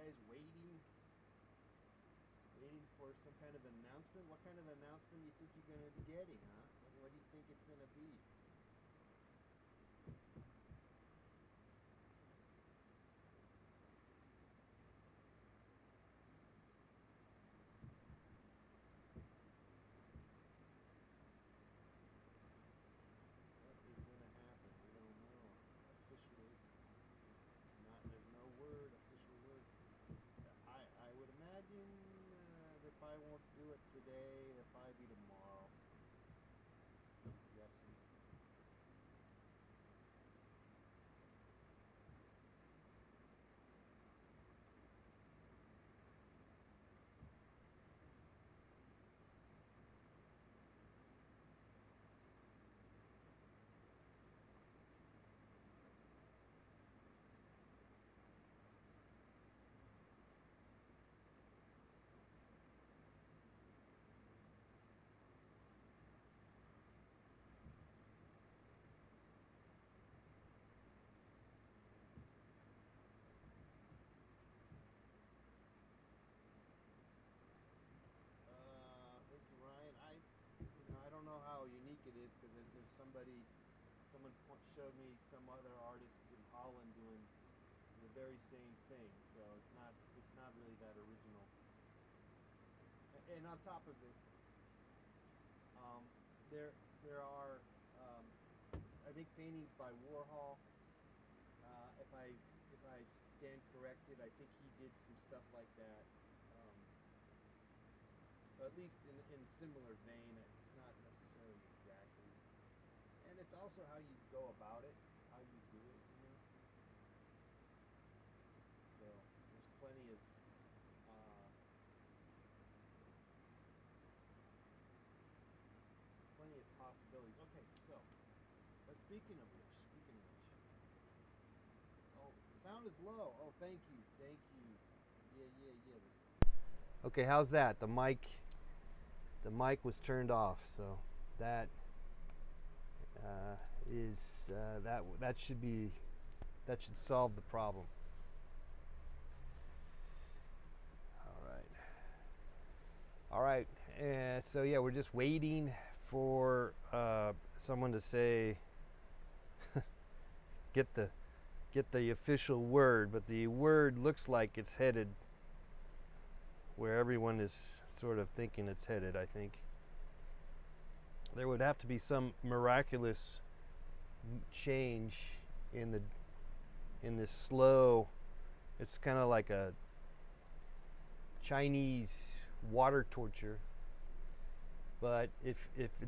guys waiting for some kind of announcement? What kind of announcement do you think you're going to be getting, huh? What do you think it's going to be? What is going to happen? We don't know officially. It's not. There's no word, official word. I would imagine they probably won't do it today. It'll probably be tomorrow. I'm guessing. Thank you, Ryan. I don't know how unique it is because there's someone showed me some other artist in Holland doing the very same thing. So it's not really that original. And on top of it, um, there are I think paintings by Warhol. If I stand corrected, I think he did some stuff like that. At least in similar vein. It's not necessarily exactly, and it's also how you go about it, how you do it. So there's uh, plenty of possibilities. Okay, so but oh, sound is low. Oh, thank you. Yeah. Okay, how's that? The mic was turned off, so that is that should solve the problem. All right. So yeah, we're just waiting for someone to say get the official word, but the word looks like it's headed where everyone is sort of thinking it's headed. I think there would have to be some miraculous change in this slow. It's kind of like a Chinese water torture, but if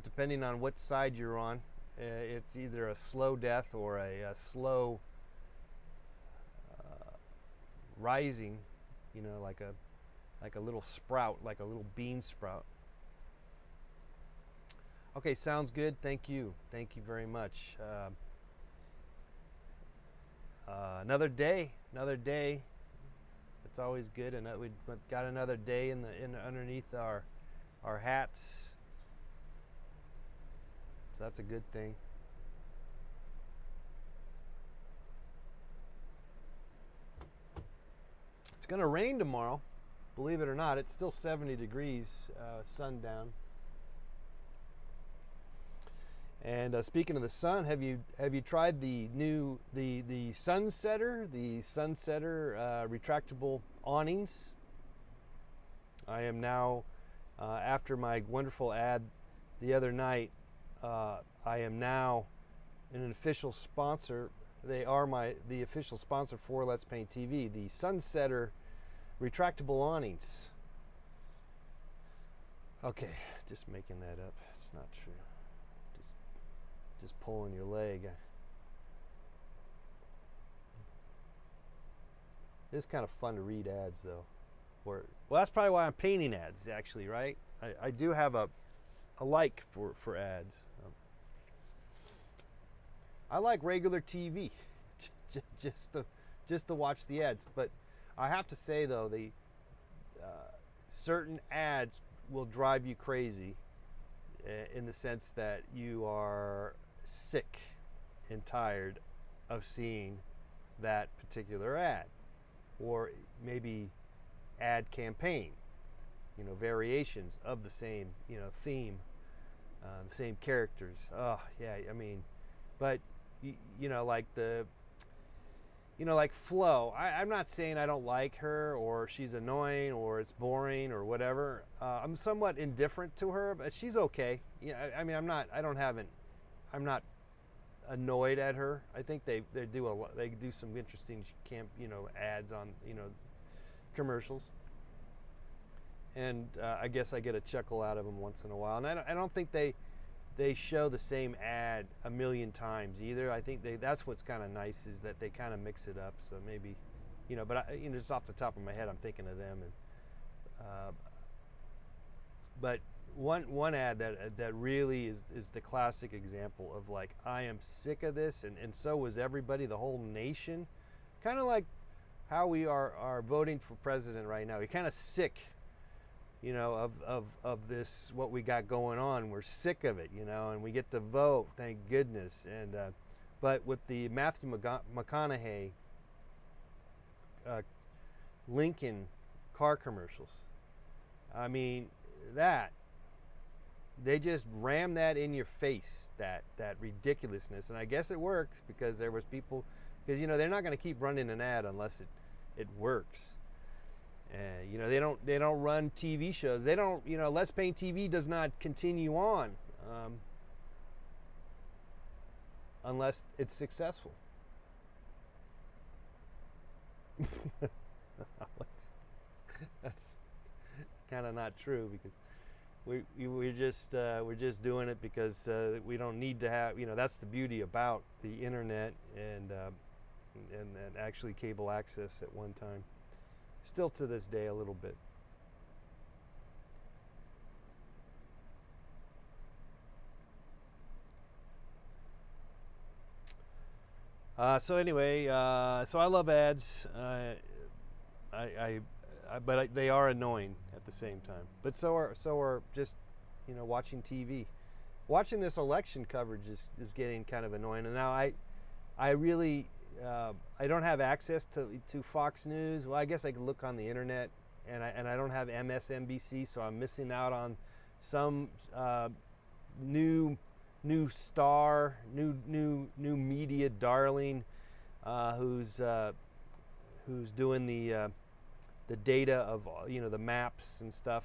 depending on what side you're on, it's either a slow death or a slow rising, like a little sprout, like a little bean sprout. Okay, sounds good. Thank you very much. Another day. It's always good, and we've got another day in underneath our hats, so that's a good thing. It's going to rain tomorrow, believe it or not. It's still 70 degrees sundown. And speaking of the sun, have you tried the new the Sunsetter retractable awnings? I am now after my wonderful ad the other night. I am now an official sponsor. They are the official sponsor for Let's Paint TV. The Sunsetter retractable awnings. Okay, just making that up. It's not true. Just pulling your leg. It's kind of fun to read ads, though. Well, that's probably why I'm painting ads, actually, right? I do have a like for ads. I like regular TV, just to watch the ads. But I have to say, though, the certain ads will drive you crazy, in the sense that you are sick and tired of seeing that particular ad. or maybe ad campaign, variations of the same, theme, the same characters. Oh yeah, I mean, but like like Flo. I'm not saying I don't like her or she's annoying or it's boring or whatever. I'm somewhat indifferent to her, but she's okay. I mean, I'm not annoyed at her. I think they do some interesting ads on commercials, and I guess I get a chuckle out of them once in a while. And I don't think they show the same ad a million times either. I think that's what's kind of nice, is that they kind of mix it up. So maybe, but just off the top of my head, I'm thinking of them. And but one ad that really is the classic example of, like, I am sick of this, and so was everybody, the whole nation. Kind of like how we are voting for president right now. We're kind of sick, of this, what we got going on. We're sick of it, and we get to vote, thank goodness. And but with the Matthew McConaughey Lincoln car commercials, I mean, they just ram that in your face, that ridiculousness. And I guess it worked, because there was people, because they're not going to keep running an ad unless it works. They don't run TV shows. They don't, Let's Paint TV does not continue on unless it's successful. That's kind of not true, because we're just doing it because we don't need to have, that's the beauty about the internet and actually cable access at one time. Still to this day a little bit. So anyway, so I love ads. But they are annoying at the same time. But so are just watching TV. Watching this election coverage is getting kind of annoying. And now I really I don't have access to Fox News. Well, I guess I can look on the internet, and I don't have MSNBC, so I'm missing out on some new star, new media darling, who's doing the data of the maps and stuff.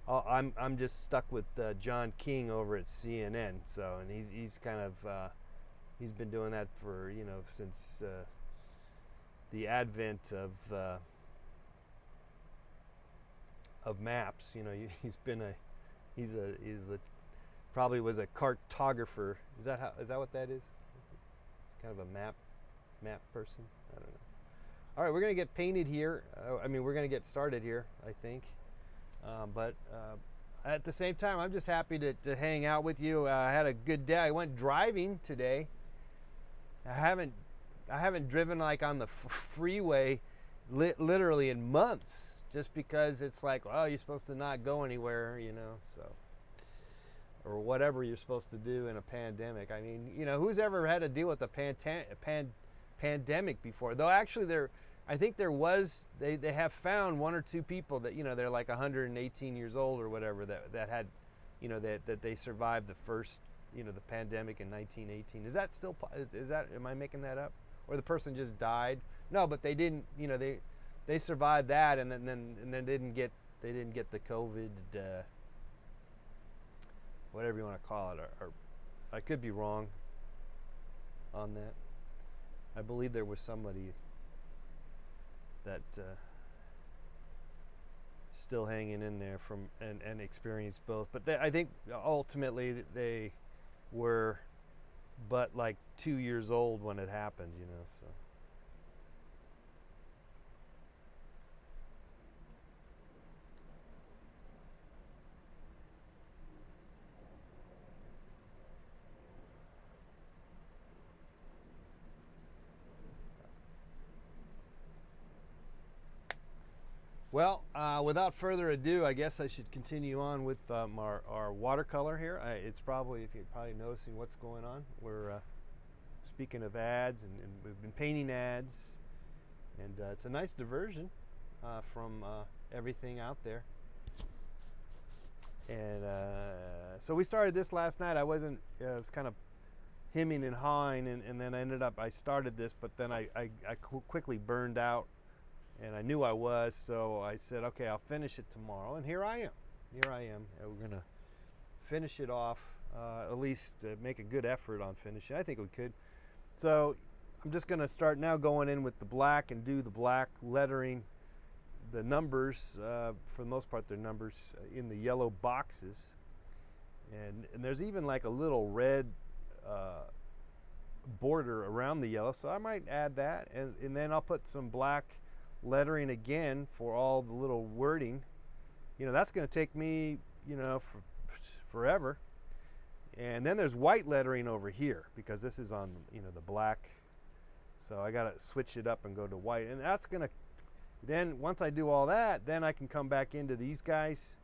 I'm just stuck with John King over at CNN. So, and he's kind of he's been doing that for since the advent of maps. He's probably was a cartographer. Is that what that is? It's kind of a map person. I don't know. All right, we're going to get painted here. We're going to get started here, I think. But at the same time, I'm just happy to hang out with you. I had a good day. I went driving today. I haven't driven like on the freeway literally in months, just because it's like, oh, you're supposed to not go anywhere, so, or whatever you're supposed to do in a pandemic. I mean, who's ever had to deal with a pandemic before? Though actually I think they have found one or two people that, they're like 118 years old or whatever, that had, that they survived the first, the pandemic in 1918. Is that still, am I making that up? Or the person just died? No, but they didn't, they survived that, and then they didn't get the COVID, whatever you want to call it, or I could be wrong on that. I believe there was somebody that still hanging in there from and experienced both. But I think ultimately they were but like 2 years old when it happened, so. Well, without further ado, I guess I should continue on with our watercolor here. It's probably, if you're probably noticing what's going on, we're speaking of ads, and we've been painting ads, And it's a nice diversion from everything out there. And so we started this last night. I wasn't, I was kind of hemming and hawing, and then I started this, but then I quickly burned out, and I knew I was, so I said, okay, I'll finish it tomorrow, and here I am. We're going to finish it off, at least make a good effort on finishing. I think we could. So I'm just going to start now going in with the black and do the black lettering. The numbers, for the most part, they're numbers in the yellow boxes. And there's even like a little red border around the yellow, so I might add that. And then I'll put some black lettering again for all the little wording. You know, that's going to take me, you know, forever. And then there's white lettering over here because this is on, you know, the black. So I got to switch it up and go to white. And that's going to, then once I do all that, then I can come back into these guys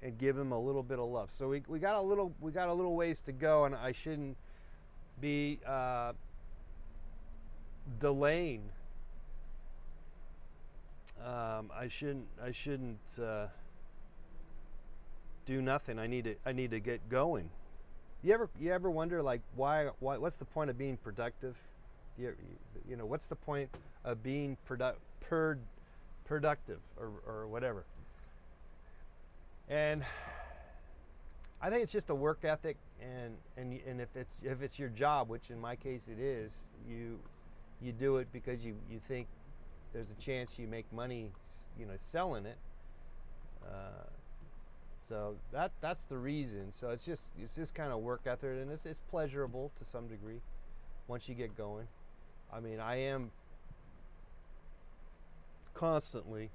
and give them a little bit of love. So we got a little ways to go, and I shouldn't be delaying. I shouldn't do nothing. I need to get going. You ever wonder, like, why what's the point of being productive? You know, what's the point of being productive or whatever? And I think it's just a work ethic, and if it's your job, which in my case it is, you do it because you think there's a chance you make money, you know, selling it. So that's the reason. So it's just kind of work ethic, and it's pleasurable to some degree once you get going. I mean, I am constantly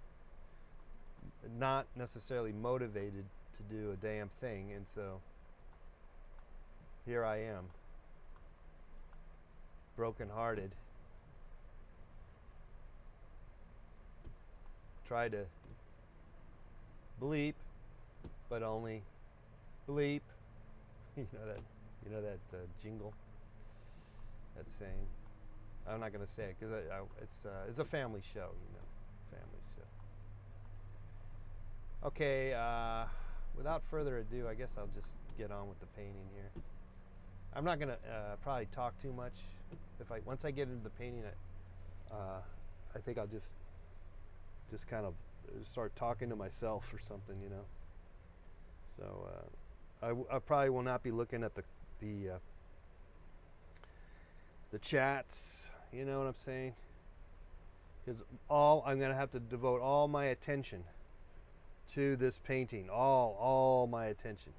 not necessarily motivated to do a damn thing, and so here I am, broken-hearted, try to bleep, but only bleep. You know that jingle, that saying. I'm not going to say it because it's a family show, you know, family show. Okay, without further ado, I guess I'll just get on with the painting here. I'm not going to probably talk too much. Once I get into the painting, I think I'll just kind of start talking to myself or something, you know. So I probably will not be looking at the chats, you know what I'm saying? Because I'm going to have to devote all my attention to this painting, all my attention.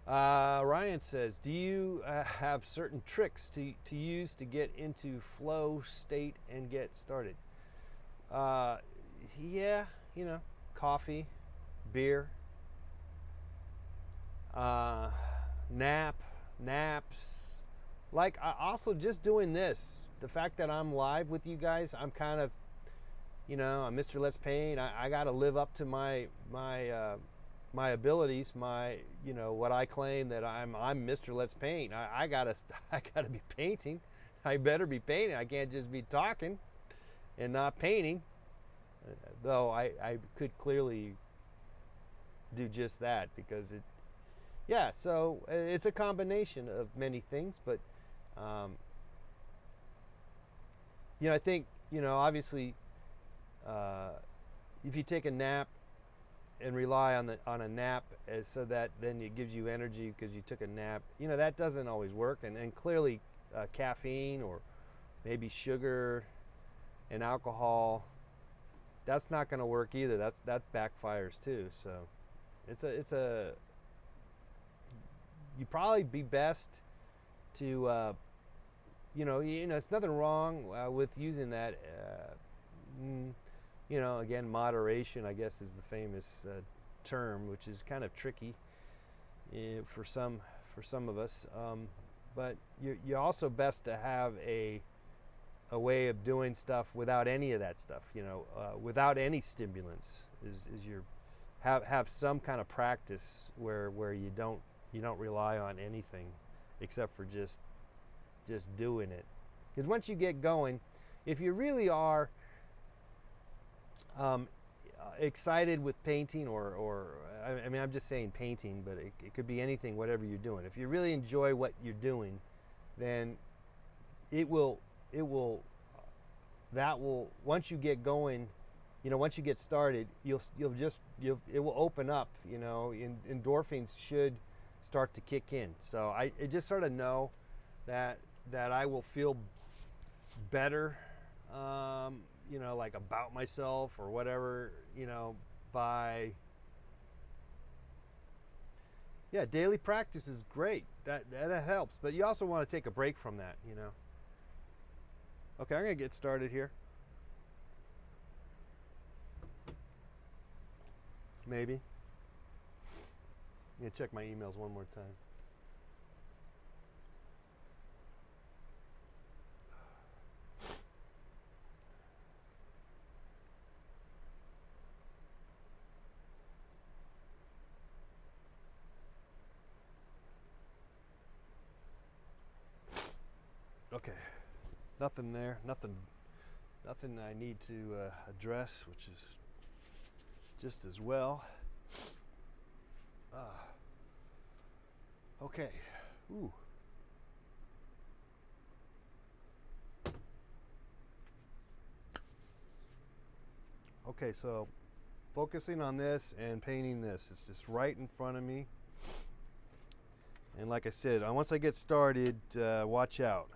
Ryan says, do you have certain tricks to use to get into flow state and get started? Yeah, you know, coffee, beer, naps. Like, also just doing this. The fact that I'm live with you guys, I'm kind of, you know, I'm Mr. Let's Paint. I got to live up to my abilities, you know, what I claim that I'm Mr. Let's Paint. I gotta be painting. I better be painting. I can't just be talking and not painting. Though I could clearly do just that because so it's a combination of many things, but you know, I think, you know, obviously if you take a nap and rely on a nap so that then it gives you energy because you took a nap, you know, that doesn't always work. And clearly caffeine or maybe sugar and alcohol, that's not going to work either. That backfires too. So you'd probably be best to you know, it's nothing wrong with using that. You know, again, moderation, I guess, is the famous term, which is kind of tricky for some of us. But you're also best to have a way of doing stuff without any of that stuff. You know, without any stimulants is have some kind of practice where you don't rely on anything except for just doing it. Because once you get going, if you really are excited with painting, or I mean, I'm just saying painting, but it could be anything, whatever you're doing. If you really enjoy what you're doing, then it will once you get going, once you get started, it will open up. Endorphins should start to kick in. So I just sort of know that I will feel better, like about myself or whatever, by daily practice is great. That helps, but you also want to take a break from that. Okay, I'm gonna get started here. Maybe. Yeah, check my emails one more time. Okay, nothing there, nothing I need to address, which is just as well. Okay. Ooh. Okay, so focusing on this and painting this. It's just right in front of me. And like I said, once I get started, watch out.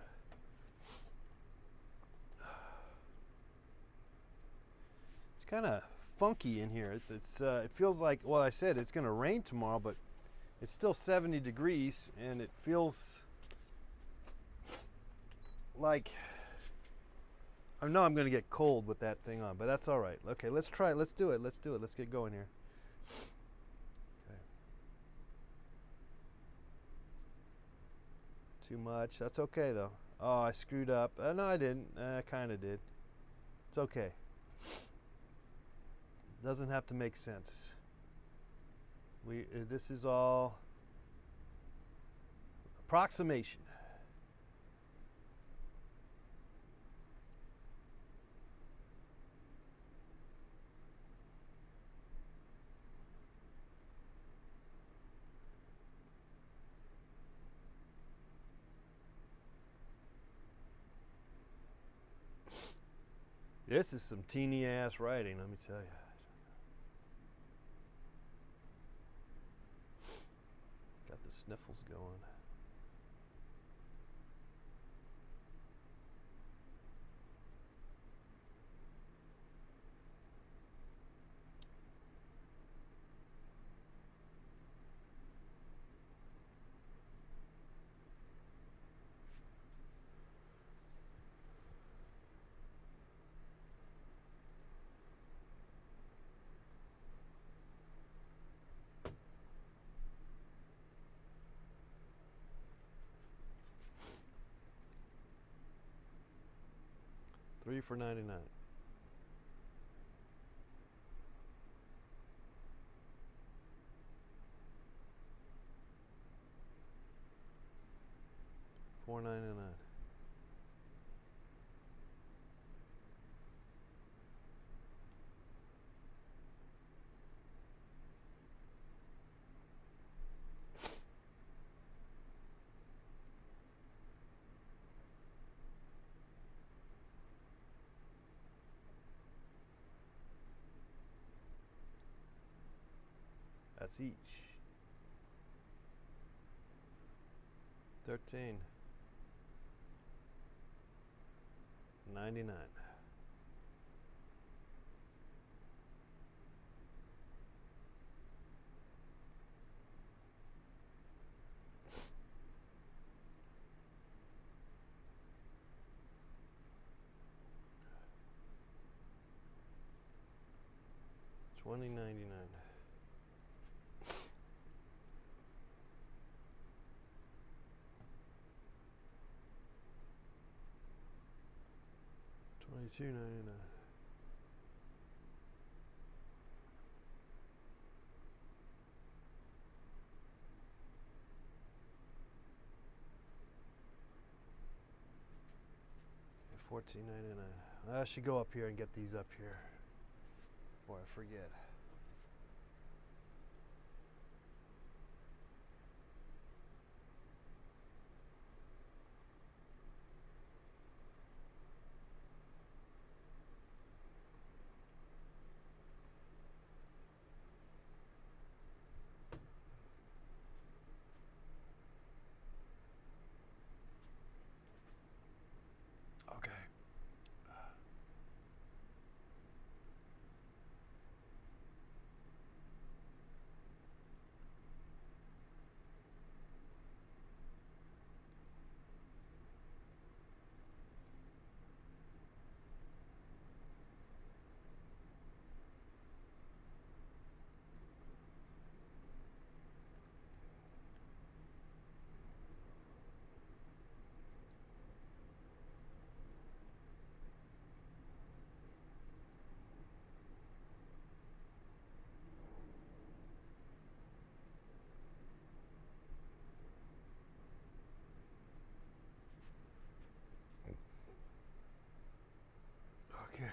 It's kind of funky in here. It feels like, well, I said it's going to rain tomorrow, but it's still 70 degrees, and it feels like, I know I'm going to get cold with that thing on, but that's all right. Okay, let's try it. Let's do it. Let's get going here. Okay. Too much. That's okay, though. Oh, I screwed up. No, I didn't. I kind of did. It's okay. Doesn't have to make sense. This is all approximation. This is some teeny ass writing, let me tell you. Got the sniffles going. $3 for $99. $4.99. That's each. 13. 99. $20.99. $22.99. $14.99. I should go up here and get these up here before I forget. Okay. Okay.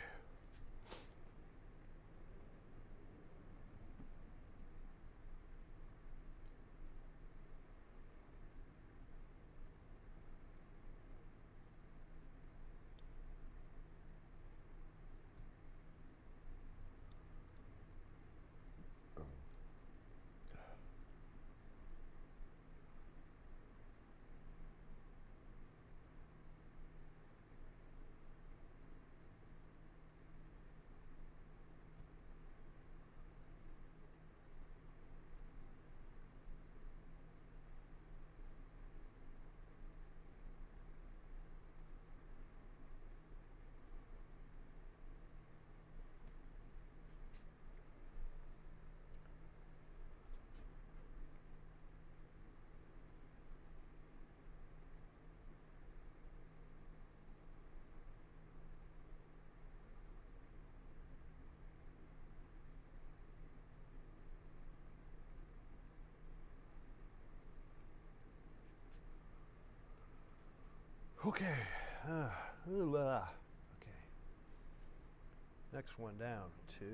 Okay. Okay. Next one down, 2.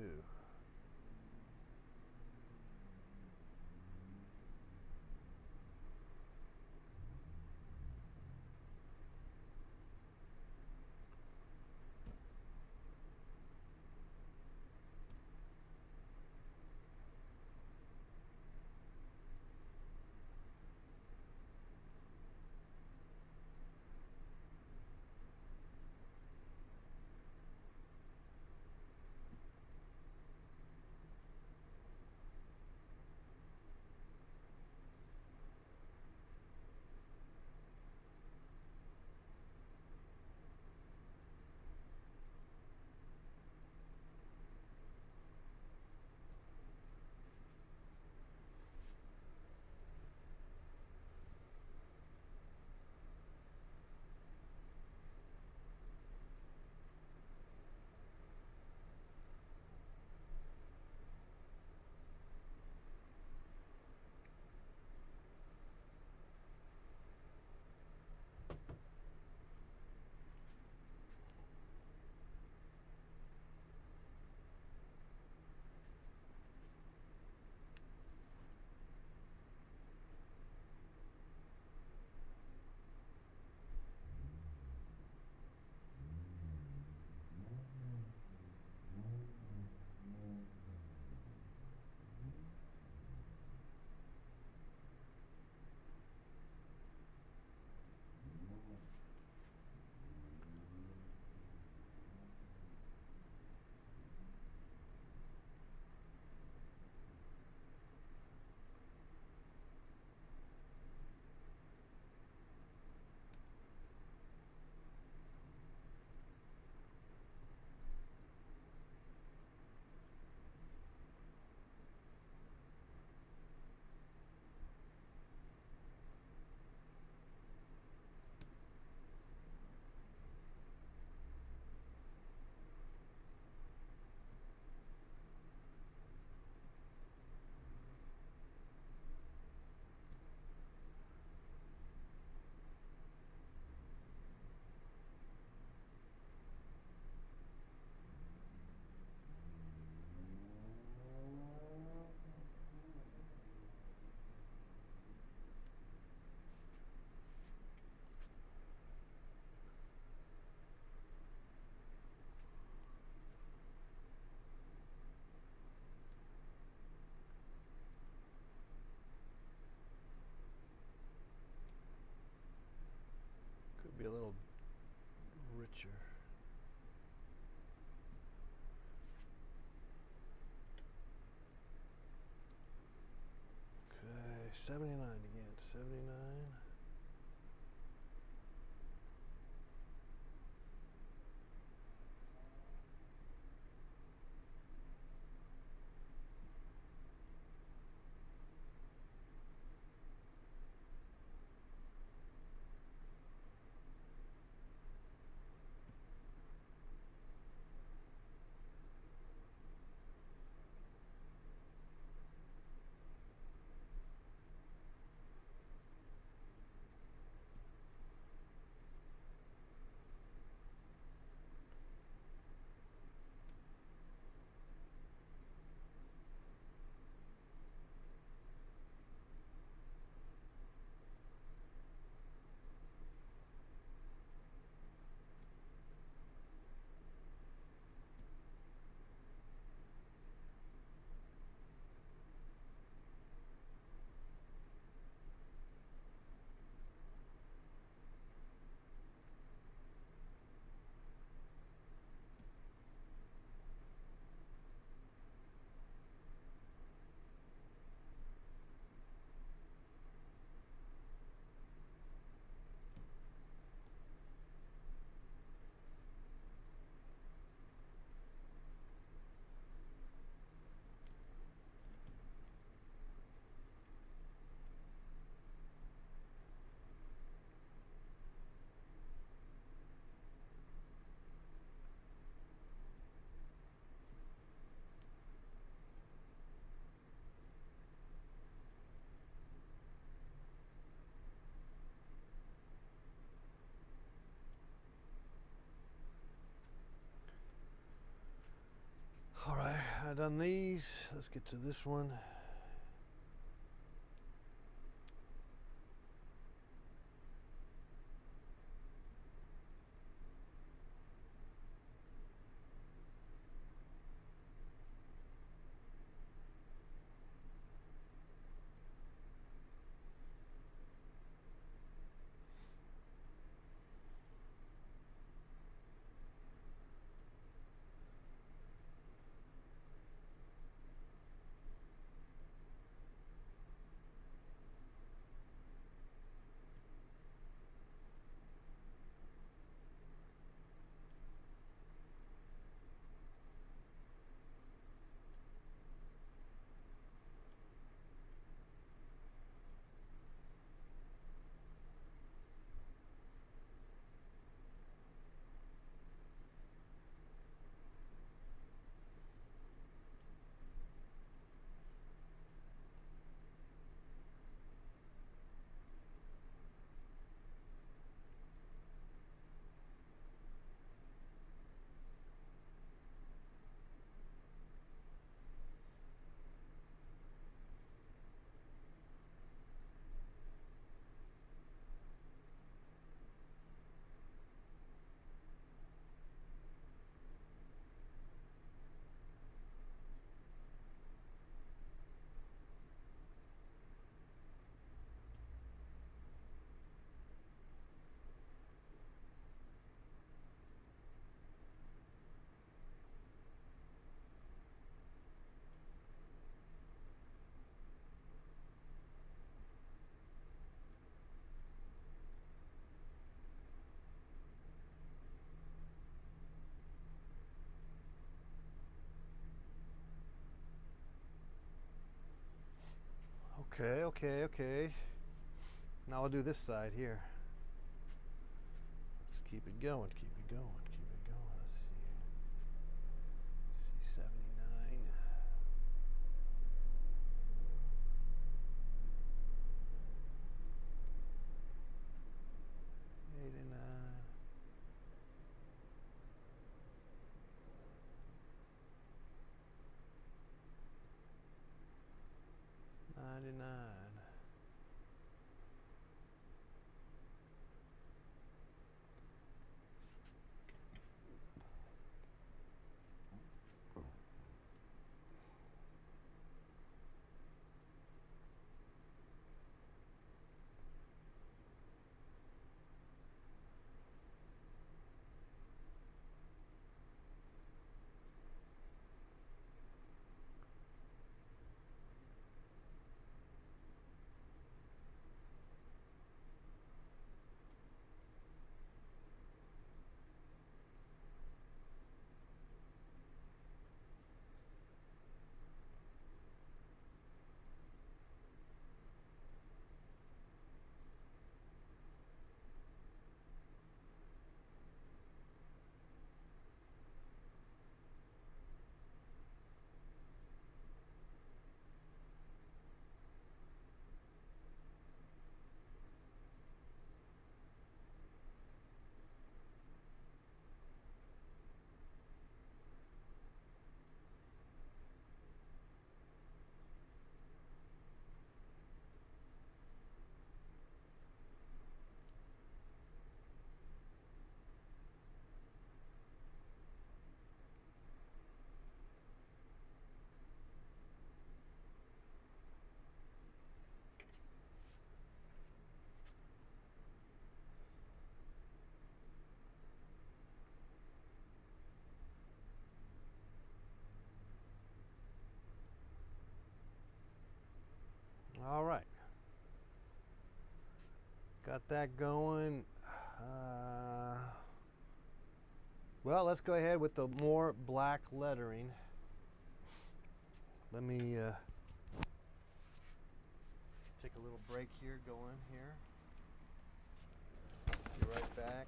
79 again. 79. All right, I've done these. Let's get to this one. Okay. Now I'll do this side here. Let's keep it going. Let's see. Let's see, 79. 89. 99. 99. All right. Got that going. Well, let's go ahead with the more black lettering. Let me take a little break here, go in here. Be right back.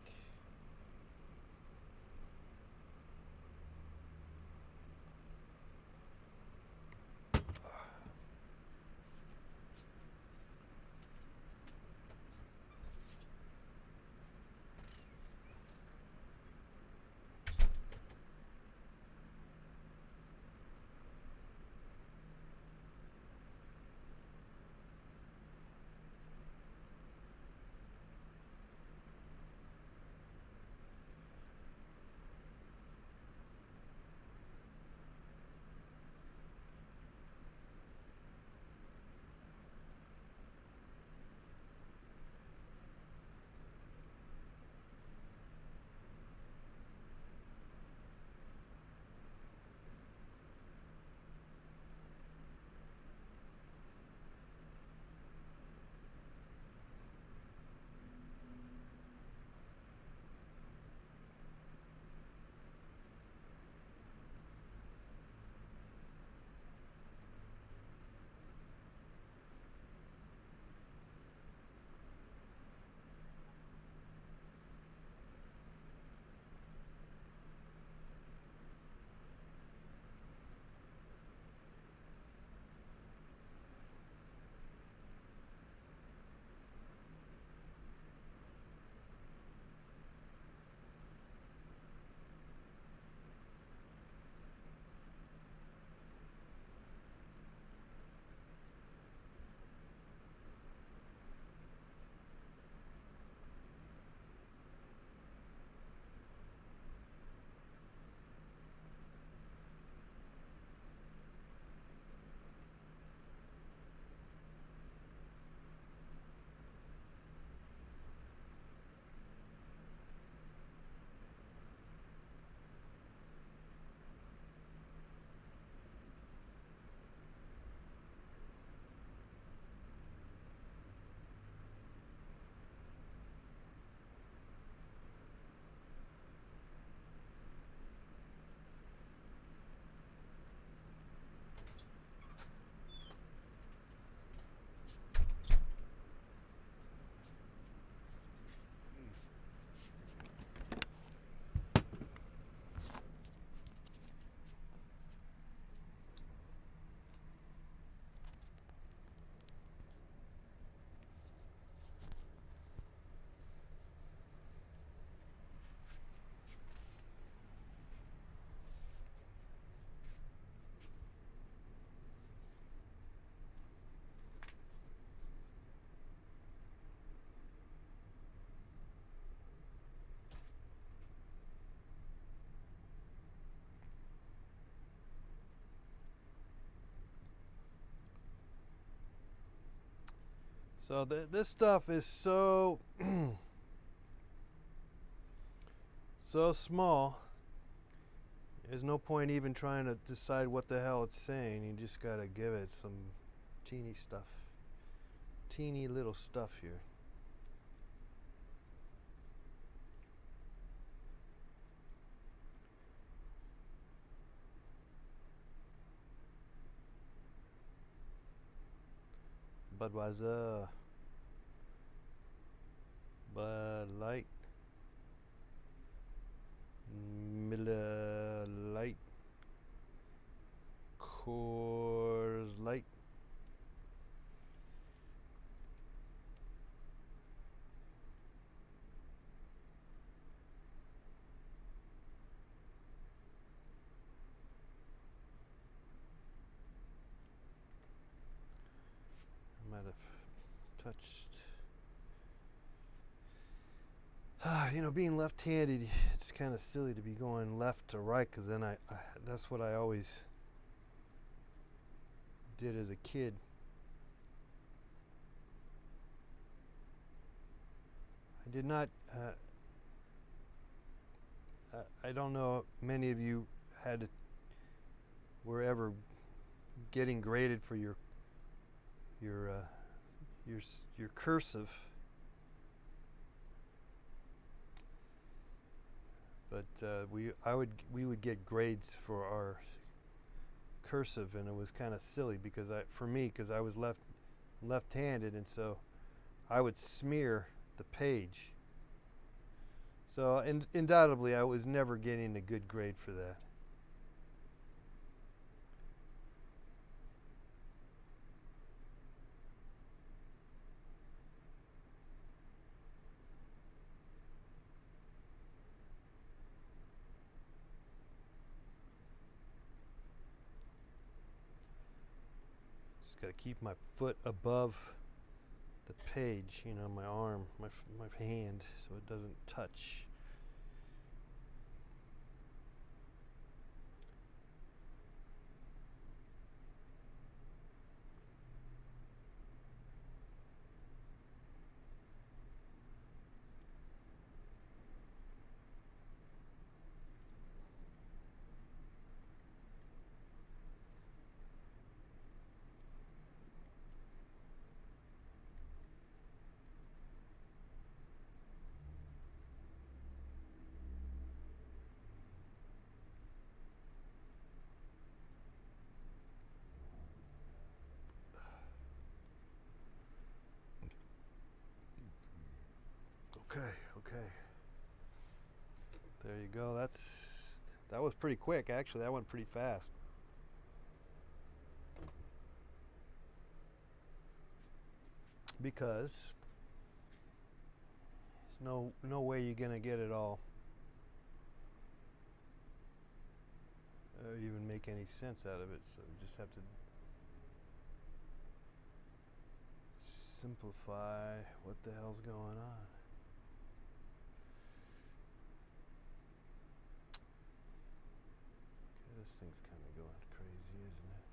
So this stuff is so so small. There's no point even trying to decide what the hell it's saying. You just gotta give it some teeny stuff, teeny little stuff here. Budweiser, Bud Light, Miller Light, Coors Light, I might have touched. You know, being left-handed, it's kind of silly to be going left to right, because then that's what I always did as a kid. I did not, I don't know many of you were ever getting graded for your your cursive. But we would get grades for our cursive, and it was kind of silly because for me, because I was left-handed, and so I would smear the page. So undoubtedly, I was never getting a good grade for that. Just got to keep my foot above the page, you know, my arm, my hand, so it doesn't touch. Okay. There you go. That was pretty quick, actually. That went pretty fast. Because there's no way you're gonna get it all, or even make any sense out of it. So you just have to simplify what the hell's going on. Okay, this thing's kind of going crazy, isn't it?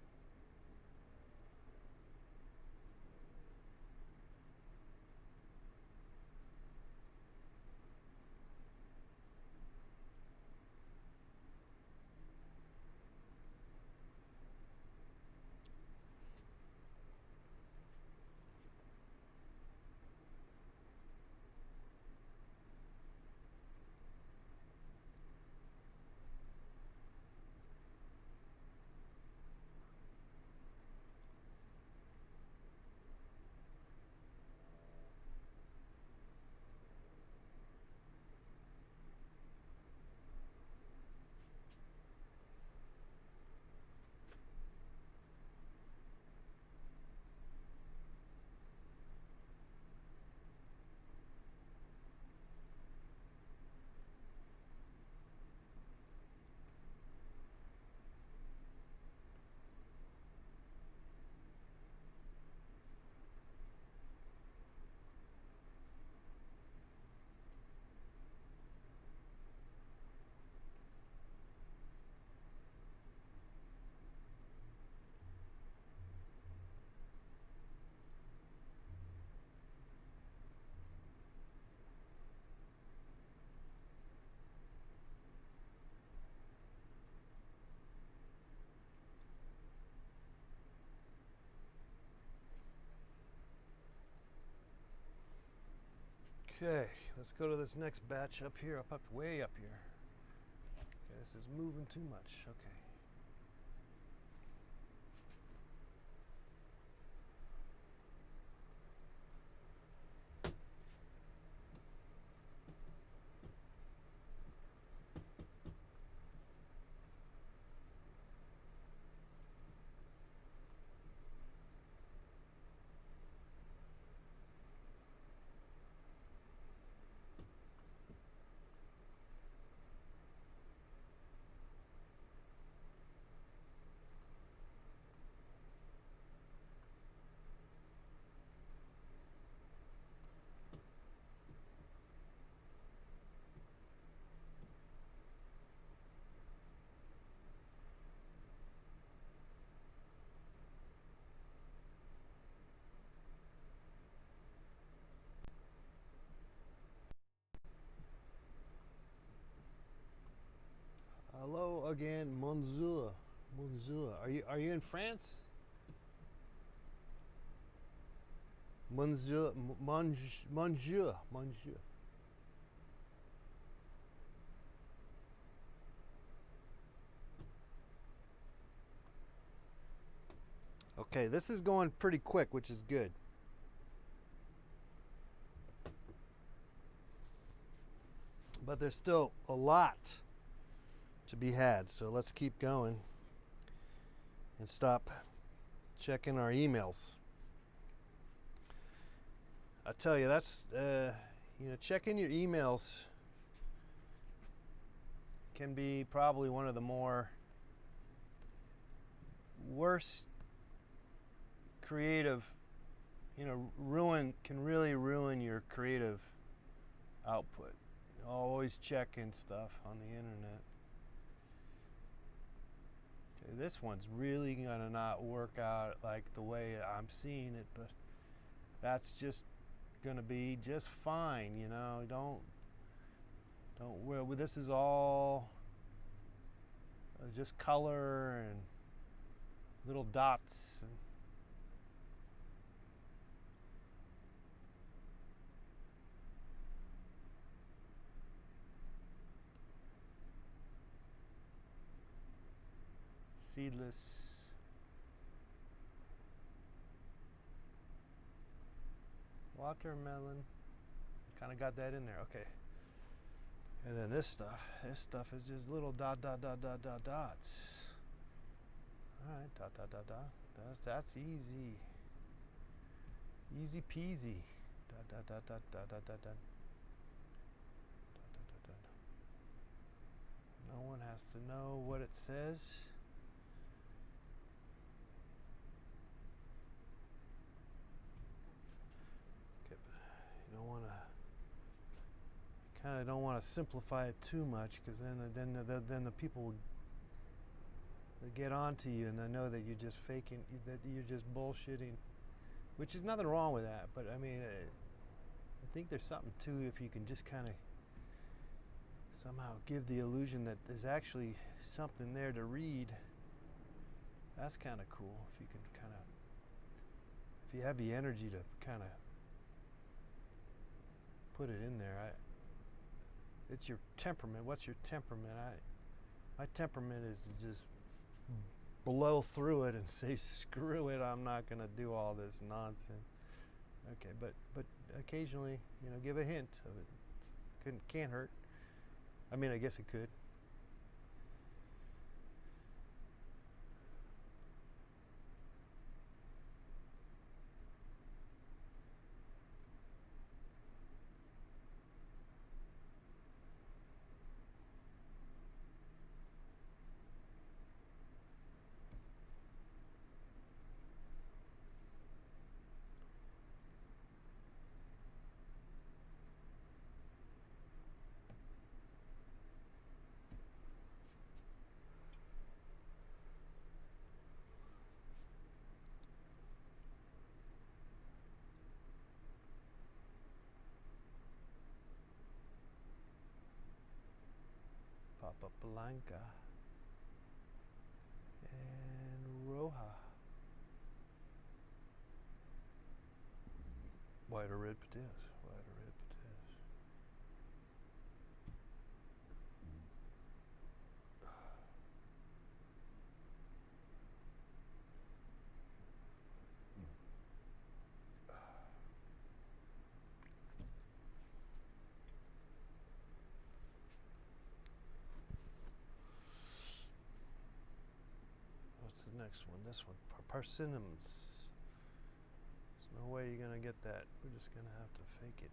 Okay, let's go to this next batch up here, way up here. Okay, this is moving too much. Okay. Hello again, Bonjour. Bonjour. Are you in France? Monsieur. Okay, this is going pretty quick, which is good. But there's still a lot to be had, so let's keep going and stop checking our emails. I tell you, that's checking your emails can be probably one of the more worst creative, can really ruin your creative output. Always checking stuff on the internet. Okay, this one's really gonna not work out like the way I'm seeing it, but that's just gonna be just fine. Don't worry. This is all just color and little dots and seedless. Watermelon. Kind of got that in there. Okay. And then this stuff is just little dots. All right, dot. That's easy. Easy peasy. Dot. No one has to know what it says. Okay, but you don't want to simplify it too much, because then the people will get onto you and they know that you're just faking, that you're just bullshitting, which is nothing wrong with that. But I mean, I think there's something too if you can just kind of somehow give the illusion that there's actually something there to read. That's kind of cool if you can if you have the energy to kind of put it in there. It's your temperament. What's your temperament? My temperament is to just blow through it and say, screw it, I'm not going to do all this nonsense. Okay, but occasionally, give a hint of it. Can't hurt. I mean, I guess it could. Papa Blanca and Roja. White or red potatoes. White or red potatoes. What's the next one? This one. Persimmons. There's no way you're going to get that. We're just going to have to fake it.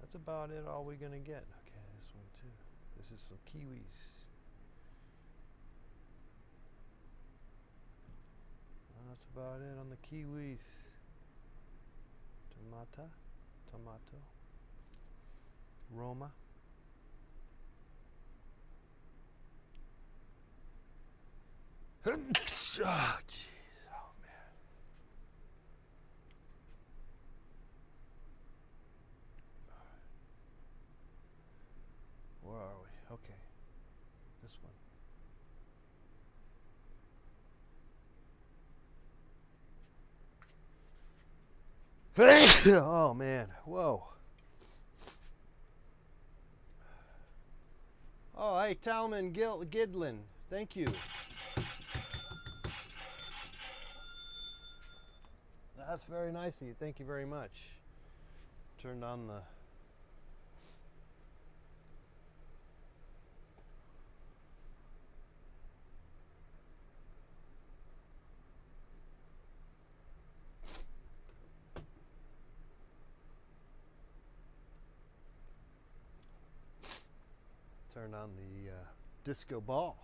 That's about it, all we're going to get. Okay, this one too. This is some kiwis. That's about it on the kiwis. Tomato. Roma. Oh, jeez. Oh, man. Where are we? Okay. This one. Oh man, whoa. Oh, hey, Talman Gidlin, thank you. That's very nice of you. Thank you very much. Turned on the disco ball.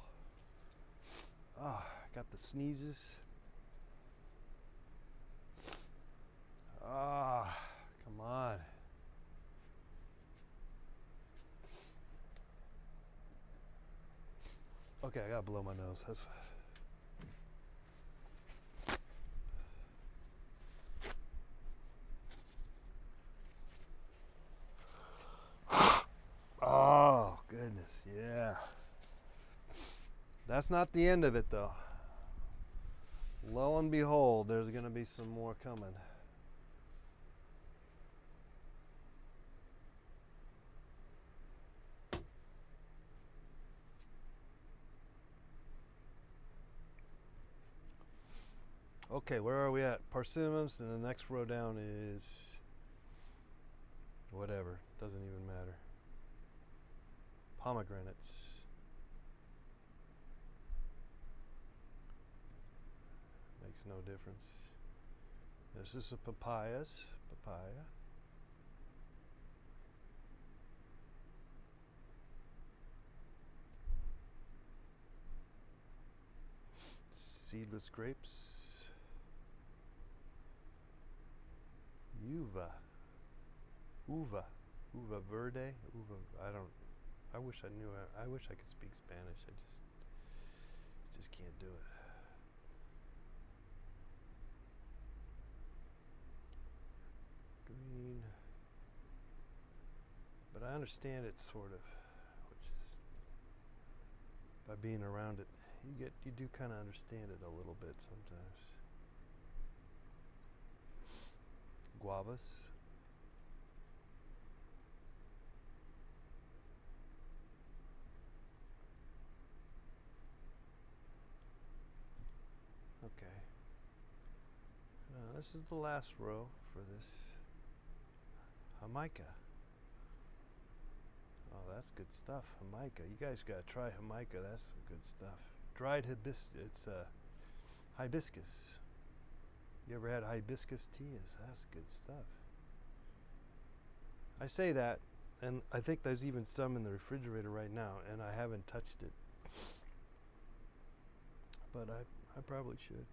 Ah, got the sneezes. Ah, come on. Okay, I gotta blow my nose. That's oh, goodness, yeah. That's not the end of it, though. Lo and behold, there's going to be some more coming. Okay, where are we at? Persimmons, and the next row down is whatever. Doesn't even matter. Pomegranates. Makes no difference. This is a papayas. Papaya. Seedless grapes. Uva verde. I wish I knew. I wish I could speak Spanish. I just can't do it. Green. But I understand it sort of, which is by being around it, you do kind of understand it a little bit sometimes. Guavas. Okay. This is the last row for this Jamaica. Oh, that's good stuff. Jamaica. You guys gotta try Jamaica. That's some good stuff. Dried hibiscus. It's hibiscus. You ever had hibiscus tea? That's good stuff. I say that, and I think there's even some in the refrigerator right now, and I haven't touched it. But I probably should.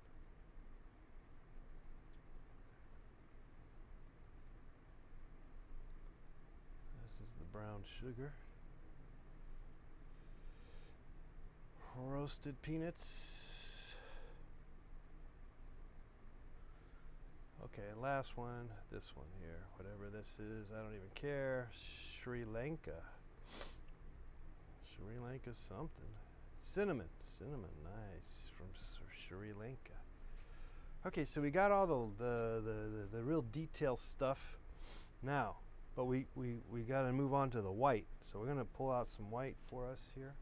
This is the brown sugar. Roasted peanuts. Okay, last one, this one here, whatever this is, I don't even care. Sri Lanka. Sri Lanka something. Cinnamon, nice, from Sri Lanka. Okay, so we got all the real detail stuff now, but we got to move on to the white. So we're going to pull out some white for us here.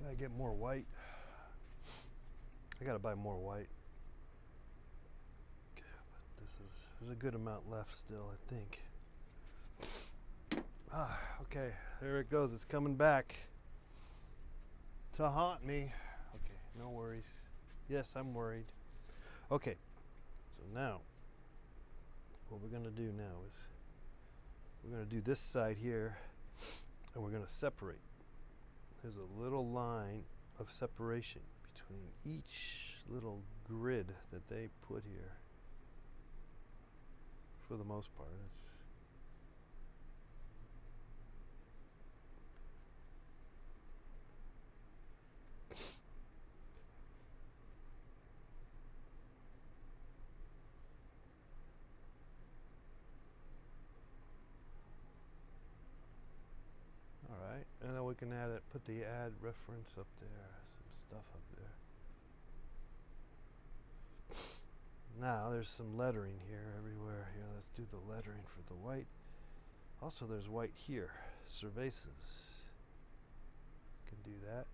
Gotta get more white. I gotta buy more white. Okay, but there's a good amount left still, I think. Okay, there it goes. It's coming back to haunt me. Okay, no worries. Yes, I'm worried. Okay, so now what we're gonna do now is we're gonna do this side here, and we're gonna separate. there's a little line of separation between each little grid that they put here. For the most part, it's all right, and then we can add it, put the add reference up there, some stuff up there. Now there's some lettering here everywhere. Here, let's do the lettering for the white. Also, there's white here. Cervezas. Can do that.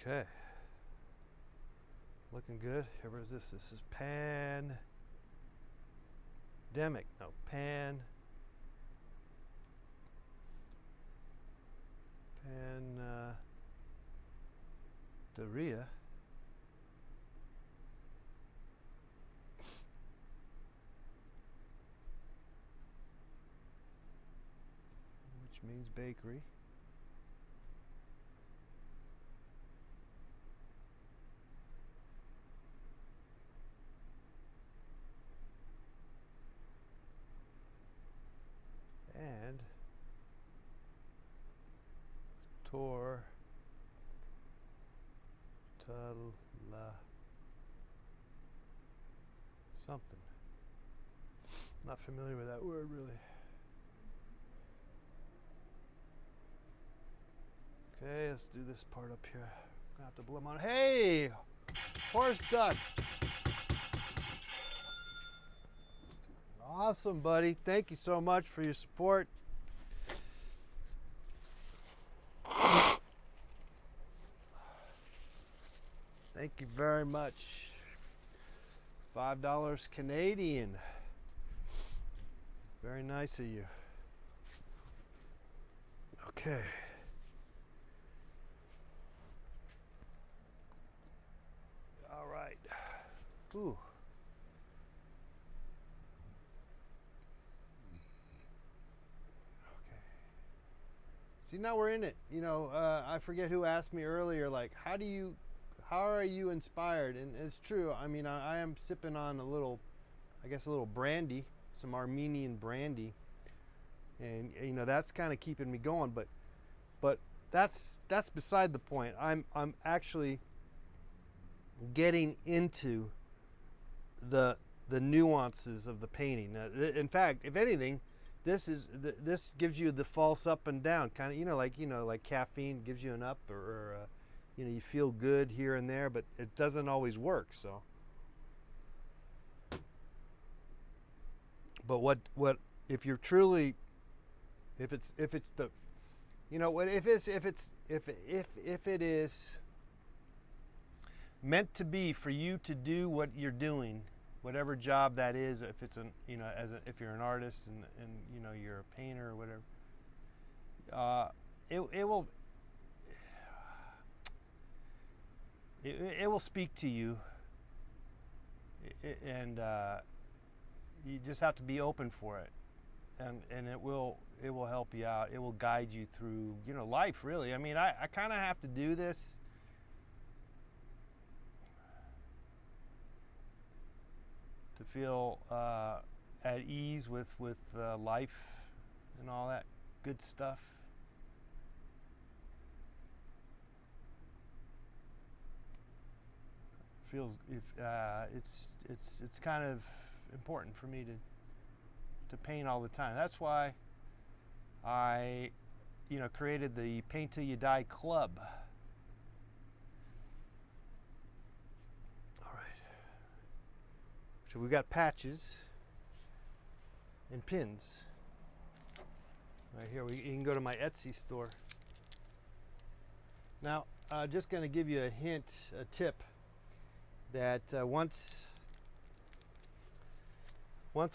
Okay. Looking good. Here, where is this? This is pandemic. No, diarrhea. Which means bakery. And something. Not familiar with that word really. Okay, let's do this part up here. I'm gonna have to blow them on. Hey, horse duck. Awesome, buddy. Thank you so much for your support. Thank you very much. $5 Canadian. Very nice of you. Okay. All right. Ooh. See, now we're in it. You know, I forget who asked me earlier, like, how are you inspired? And it's true. I mean, I am sipping on a little brandy, some Armenian brandy, and you know that's kind of keeping me going. But that's beside the point. I'm actually getting into the nuances of the painting. In fact, if anything, this gives you the false up and down kind of, like caffeine gives you an up or you feel good here and there, but it doesn't always work. So, but what if you're truly, if it is meant to be for you to do what you're doing, whatever job that is, if it's if you're an artist and you're a painter or whatever, it will speak to you, and you just have to be open for it, and it will help you out. It will guide you through life, really. I mean, I kind of have to do this to feel at ease with life and all that good stuff. Feels it's kind of important for me to paint all the time. That's why I created the Paint Till You Die Club. All right. So we got patches and pins. Right here, you can go to my Etsy store. Now, just going to give you a hint, a tip, that once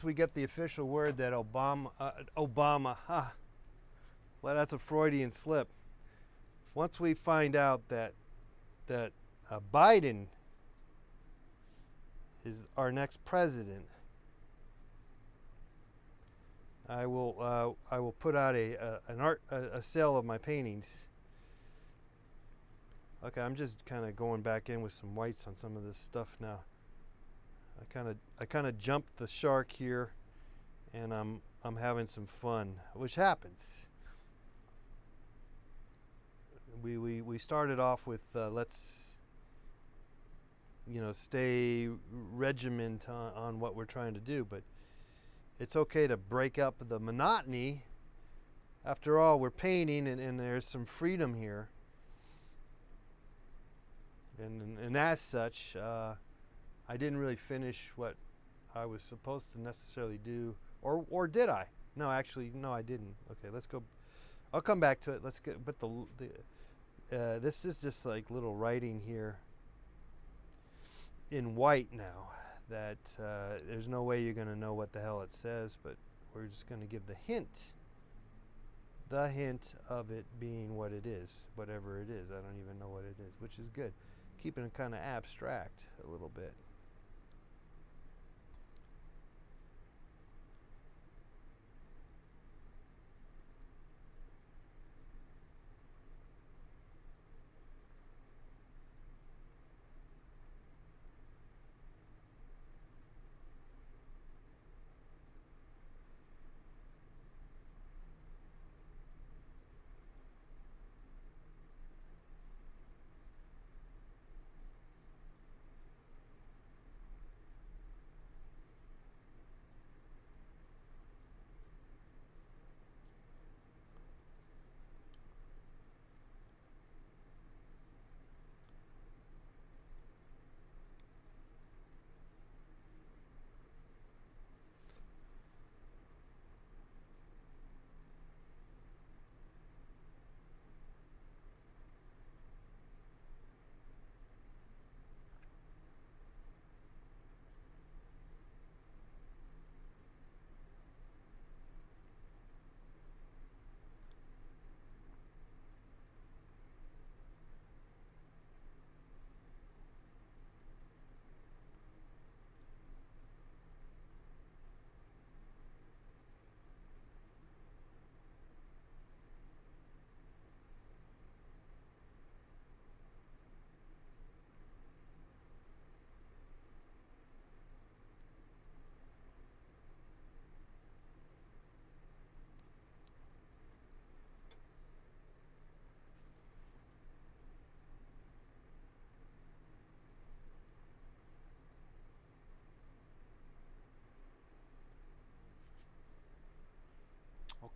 we get the official word that Obama, well, that's a Freudian slip. Once we find out that Biden is our next president, I will put out a sale of my paintings. Okay, I'm just kind of going back in with some whites on some of this stuff now. I kind of jumped the shark here, and I'm having some fun, which happens. We started off with let's stay regiment on what we're trying to do, but it's okay to break up the monotony. After all, we're painting, and there's some freedom here. And as such, I didn't really finish what I was supposed to necessarily do, or did I? No, actually, no, I didn't. Okay, let's go. I'll come back to it. Let's get. But this is just like little writing here in white now. That there's no way you're going to know what the hell it says, but we're just going to give the hint of it being what it is, whatever it is. I don't even know what it is, which is good. Keeping it kind of abstract a little bit.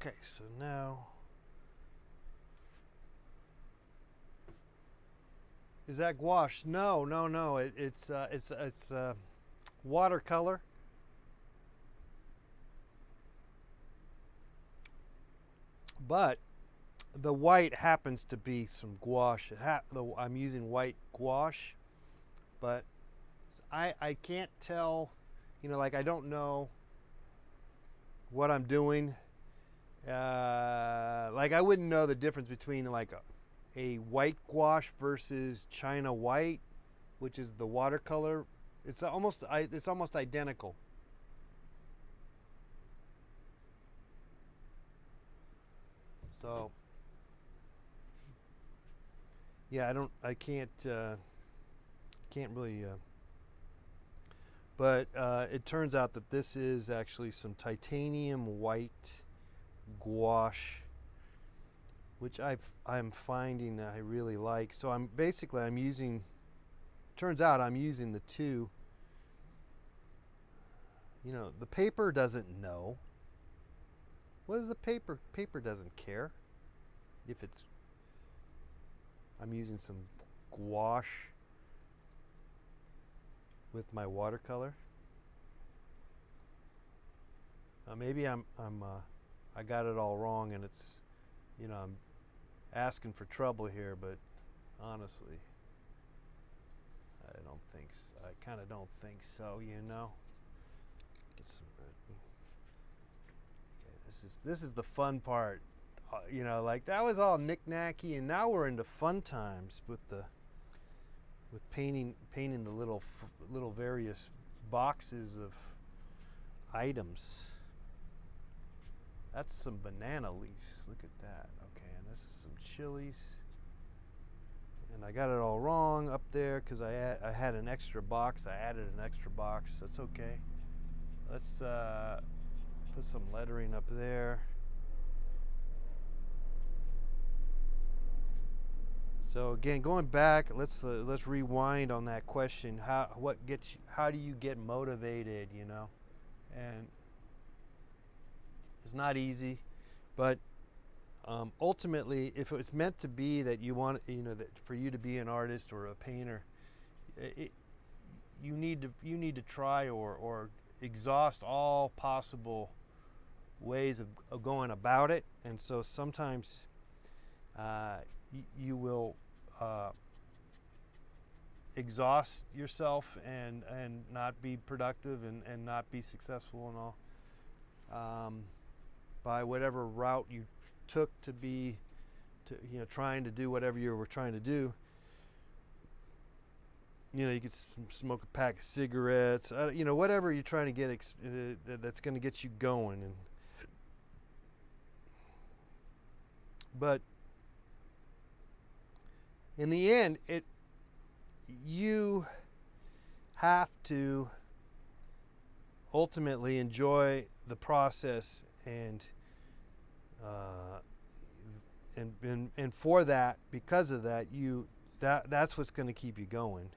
Okay, so now, is that gouache? No. It's watercolor. But the white happens to be some gouache. I'm using white gouache, but I can't tell. Like, I don't know what I'm doing. Like, I wouldn't know the difference between like a white gouache versus China white, which is the watercolor. It's almost identical. So yeah, I can't really. But it turns out that this is actually some titanium white gouache, which I'm finding that I really like. So I'm using. Turns out I'm using the two. The paper doesn't know. What is the paper? Paper doesn't care if it's. I'm using some gouache with my watercolor. Maybe I got it all wrong, and it's, I'm asking for trouble here, but honestly, I don't think so. I kind of don't think so, Get some red. Okay, this is the fun part. Like that was all knick-knacky, and now we're into fun times with painting the little various boxes of items. That's some banana leaves. Look at that. Okay, and this is some chilies. And I got it all wrong up there because I had an extra box. I added an extra box. That's okay. Let's put some lettering up there. So again, going back, let's rewind on that question. How do you get motivated? And it's not easy, but ultimately, if it was meant to be that you want, that for you to be an artist or a painter, you need to try or exhaust all possible ways of going about it. And so sometimes you will exhaust yourself and not be productive and not be successful and all, by whatever route you took trying to do whatever you were trying to do. You could smoke a pack of cigarettes, whatever you're trying to get that's going to get you going. But in the end, you have to ultimately enjoy the process, and for that, because of that, that's what's going to keep you going.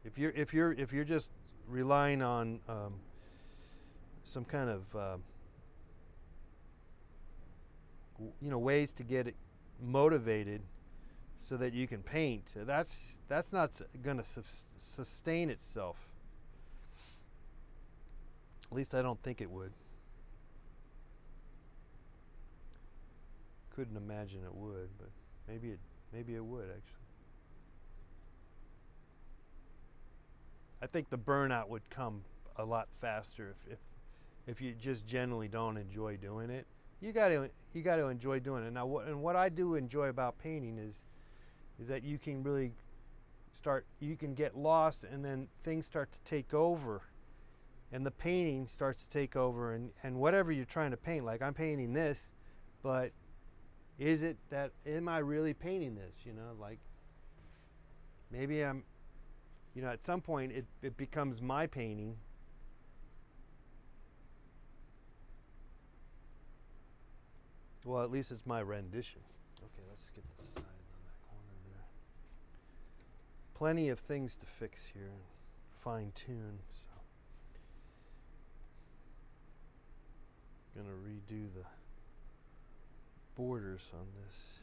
If you're just relying on some kind of ways to get it motivated so that you can paint, that's not going to sustain itself. At least I don't think it would. Couldn't imagine it would, but maybe it would actually. I think the burnout would come a lot faster if you just generally don't enjoy doing it. You got to enjoy doing it. Now, what I do enjoy about painting is that you can really you can get lost, and then things start to take over, and the painting starts to take over, and whatever you're trying to paint, like I'm painting this, but am I really painting this? Like maybe I'm, at some point it becomes my painting. Well, at least it's my rendition. Okay, let's get the side on that corner there. Plenty of things to fix here and fine tune. So, gonna redo the borders on this.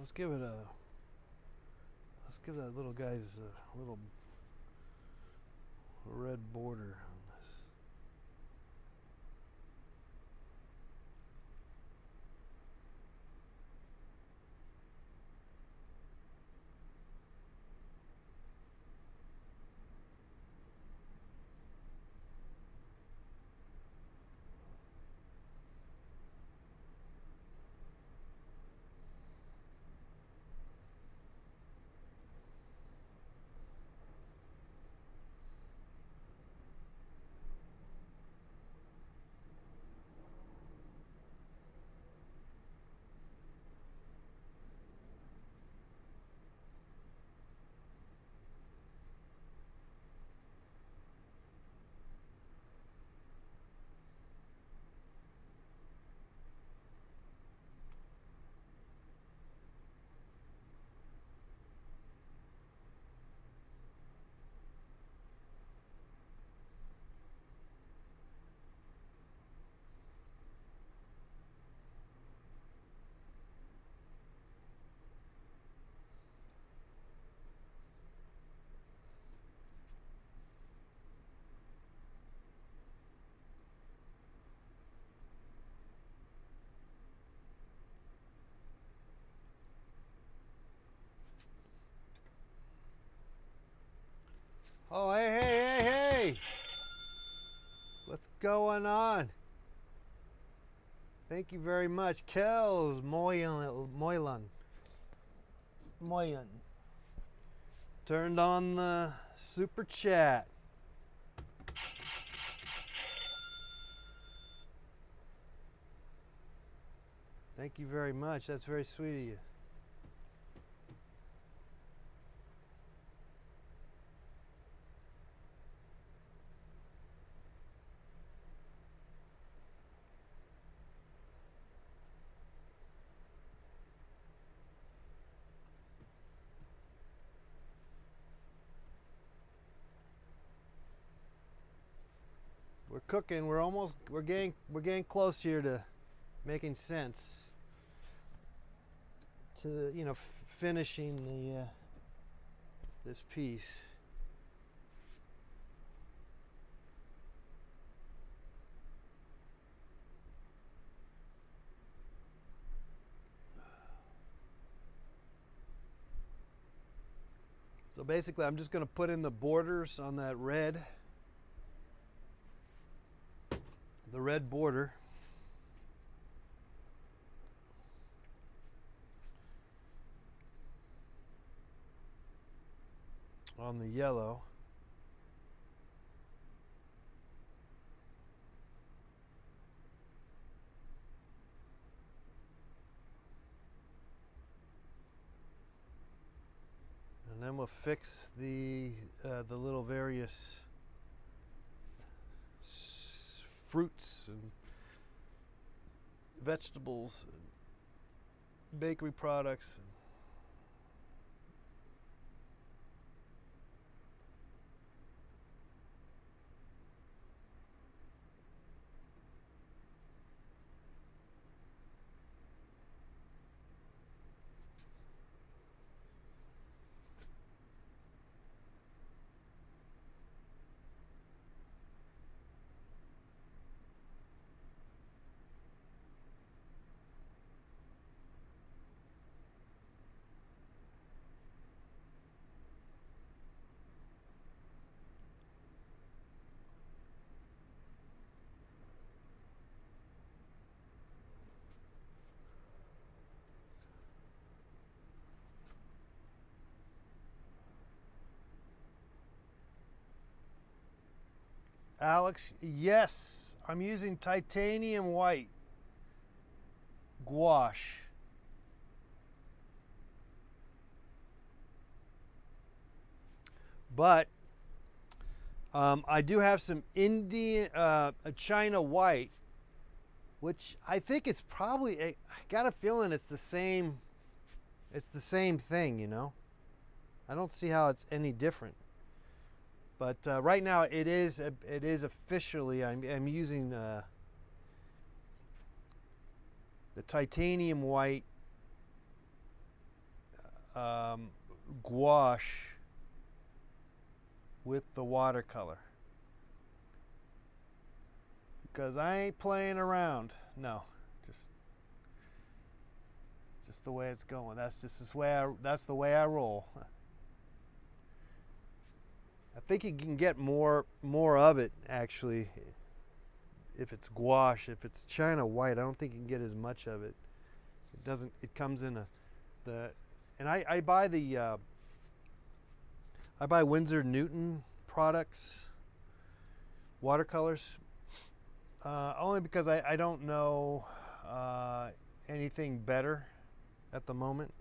let's give that little guy's a little red border on this. Oh, hey! What's going on? Thank you very much. Kels Moylan. Turned on the super chat. Thank you very much. That's very sweet of you. We're cooking. We're getting close here to making sense. To finishing the this piece. So basically, I'm just going to put in the borders on that red. The red border. On the yellow. And then we'll fix the little various fruits and vegetables and bakery products. Alex, yes, I'm using titanium white gouache. But I do have some Indian China white, which I think is probably I got a feeling it's the same. It's the same thing, you know. I don't see how it's any different. But right now it is officially I'm using the titanium white gouache with the watercolor, because I ain't playing around. No, just the way it's going. That's the way I roll. I think you can get more of it actually if it's gouache. If it's China white, I don't think you can get as much of it. It doesn't. It comes in and I buy I buy Winsor Newton products, watercolors, only because I don't know anything better at the moment.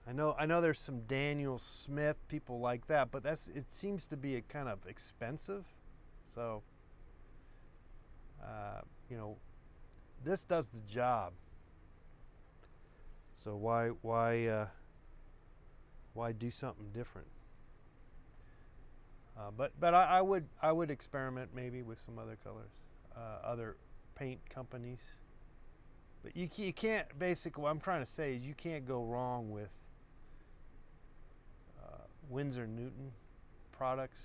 I know there's some Daniel Smith, people like that, but it seems to be a kind of expensive. So, this does the job. So why do something different? But I would experiment maybe with some other colors, other paint companies. But you can't, basically what I'm trying to say is you can't go wrong with Winsor Newton products.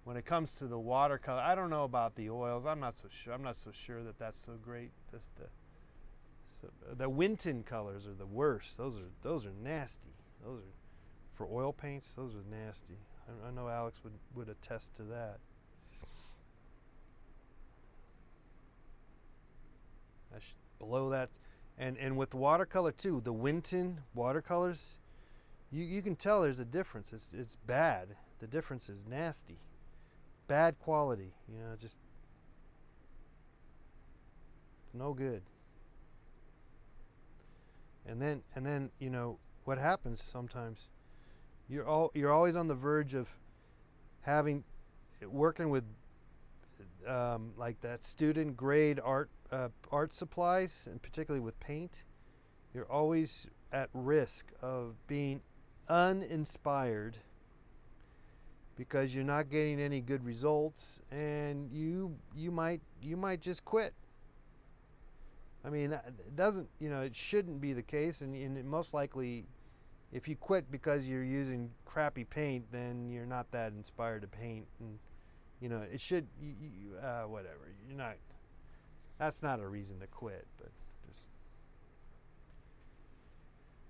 When it comes to the watercolor, I don't know about the oils. I'm not so sure that that's so great. The Winton colors are the worst. Those are nasty. Those are, for oil paints, those are nasty. I know Alex would attest to that. Below that, and with watercolor too, the Winton watercolors, you can tell there's a difference. It's bad. The difference is nasty. Bad quality, just it's no good. And then what happens sometimes, you're always on the verge of working with like that student grade art supplies, and particularly with paint. You're always at risk of being uninspired because you're not getting any good results, and you might just quit. I mean, it doesn't, it shouldn't be the case, and most likely, if you quit because you're using crappy paint, then you're not that inspired to paint, and it should, whatever. You're not. That's not a reason to quit, but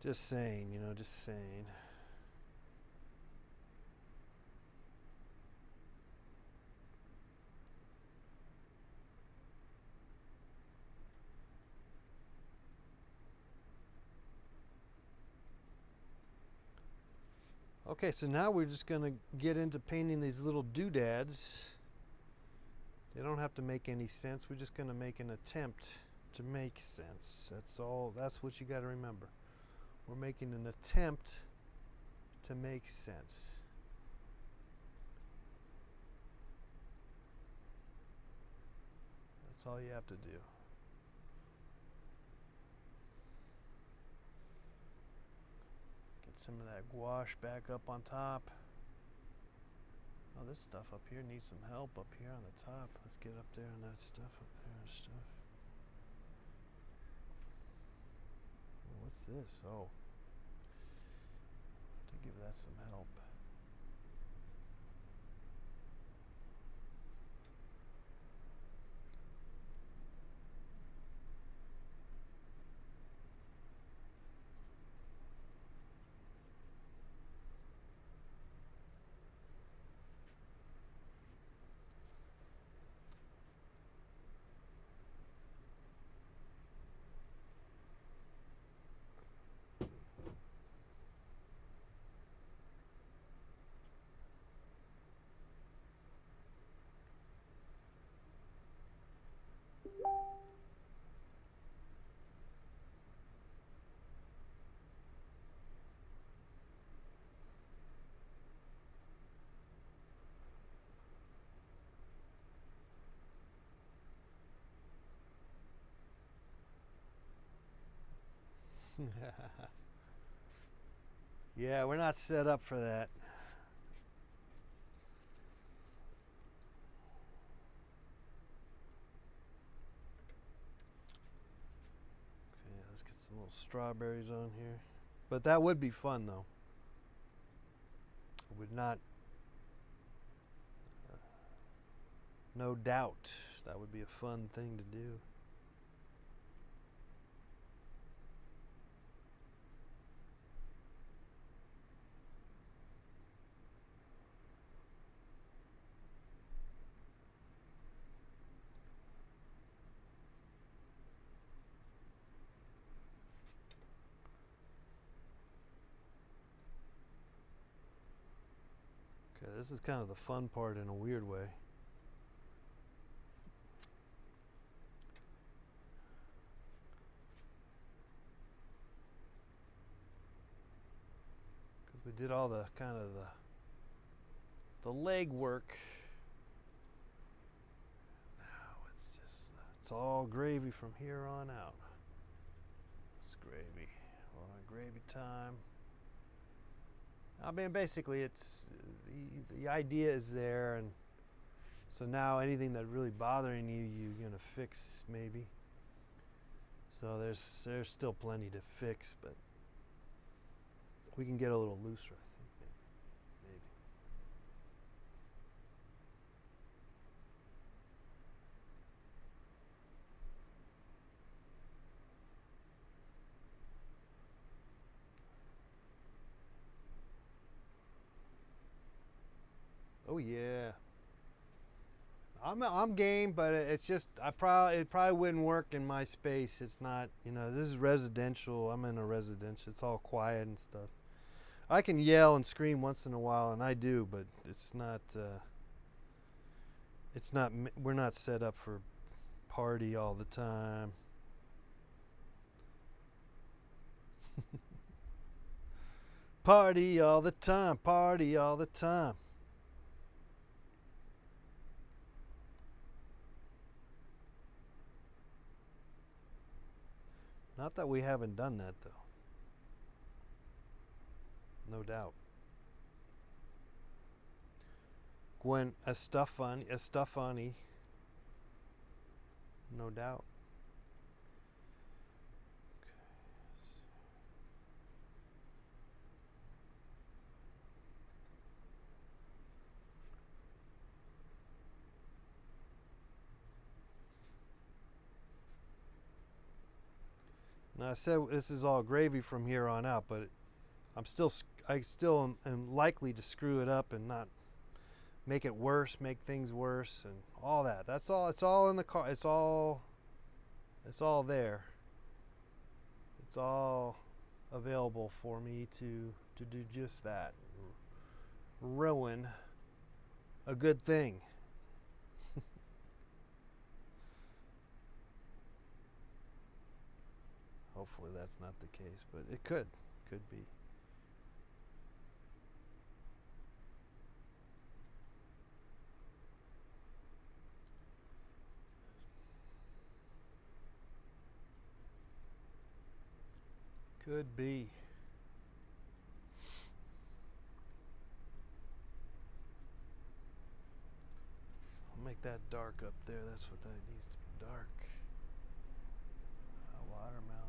just saying, just saying. Okay, so now we're just going to get into painting these little doodads. They don't have to make any sense. We're just going to make an attempt to make sense. That's all. That's what you got to remember. We're making an attempt to make sense. That's all you have to do. Some of that gouache back up on top. Oh, this stuff up here needs some help up here on the top. Let's get up there on that stuff up there and stuff. What's this? Oh, to give that some help. Yeah, we're not set up for that. Okay, let's get some Some little strawberries on here. But that would be fun though. It would not, no doubt, that would be a fun thing to do. Okay, this is kind of the fun part in a weird way. Because we did all the kind of the leg work. Now it's all gravy from here on out. It's gravy. We're on gravy time. I mean, basically, it's the idea is there, and so now anything that really bothering you, you're gonna fix maybe. So there's still plenty to fix, but we can get a little looser, I think, maybe. Oh yeah. I'm game, but it's just it probably wouldn't work in my space. It's not, you know, this is residential. I'm in a residential. It's all quiet and stuff. I can yell and scream once in a while, and I do, but it's not we're not set up for party all the time. Party all the time, party all the time. Not that we haven't done that, though. No doubt. Gwen Estefani. No doubt. Now I said this is all gravy from here on out, but I still am likely to screw it up and not make it worse, make things worse, and all that. That's all. It's all in the car. It's all there. It's all available for me to do just that. Ruin a good thing. Hopefully that's not the case, but it could be. Could be. I'll make that dark up there. That's what that needs to be, dark. Watermelon.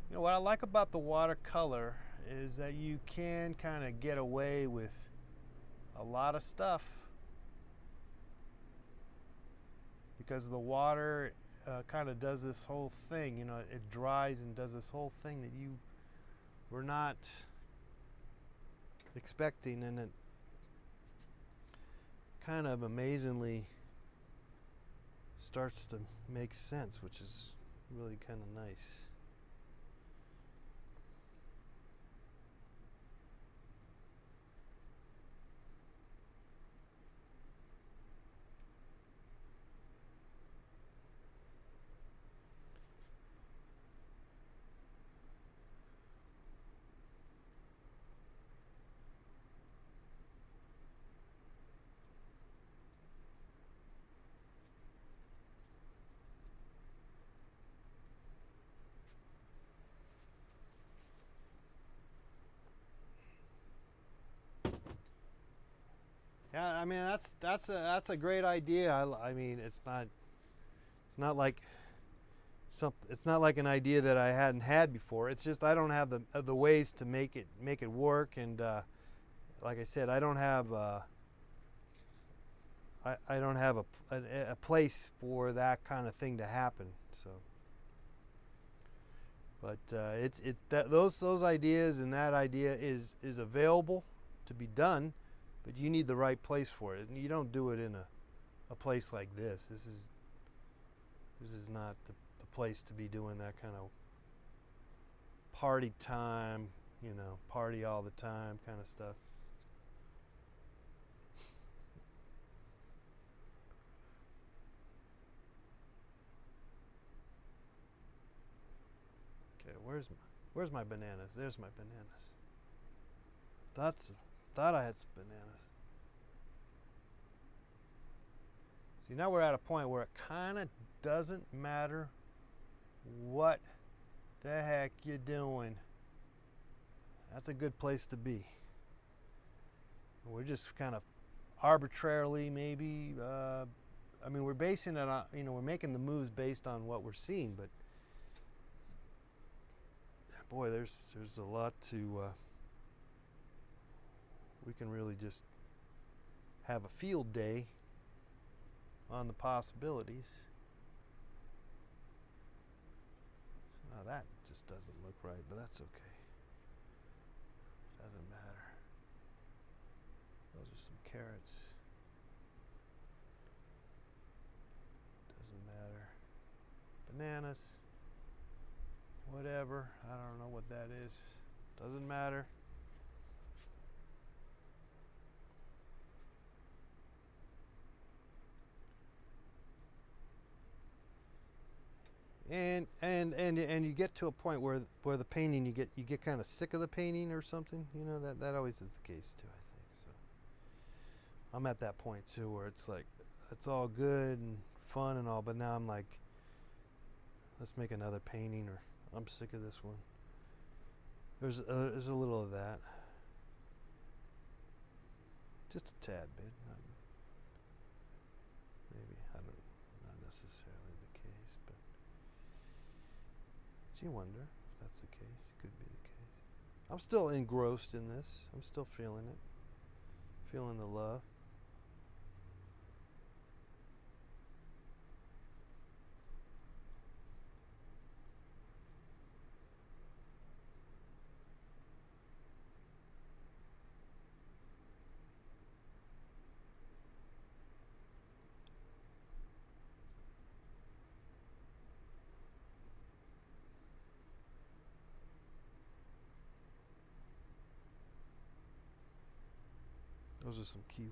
You know what I like about the watercolor is that you can kind of get away with a lot of stuff because the water kind of does this whole thing. You know, it dries and does this whole thing that you were not expecting, and it kind of amazingly starts to make sense, which is really kind of nice. Yeah, I mean that's a great idea. I mean it's not It's not like an idea that I hadn't had before. It's just I don't have the ways to make it work, and like I said, I don't have I don't have a place for that kind of thing to happen. So, but those ideas and that idea is available to be done, but you need the right place for it, and you don't do it in a place like this. This is not the place to be doing that kind of party time, party all the time kind of stuff. Okay, where's my bananas? There's my bananas. Thought I had some bananas. See, now we're at a point where it kind of doesn't matter what the heck you're doing. That's a good place to be. We're just kind of arbitrarily, maybe. I mean, we're basing it on, we're making the moves based on what we're seeing, but boy, there's a lot to. We can really just have a field day on the possibilities. So now that just doesn't look right, but that's okay. Doesn't matter. Those are some carrots. Doesn't matter. Bananas. Whatever. I don't know what that is. Doesn't matter. And you get to a point where the painting you get kind of sick of the painting or something. That always is the case too, I think. So I'm at that point too where it's like it's all good and fun and all, but now I'm like, let's make another painting, or I'm sick of this one. There's a little of that, just a tad bit. Maybe not necessarily the case, but you wonder if that's the case. It could be the case. I'm still engrossed in this. I'm still feeling it, feeling the love. Those are some kiwis.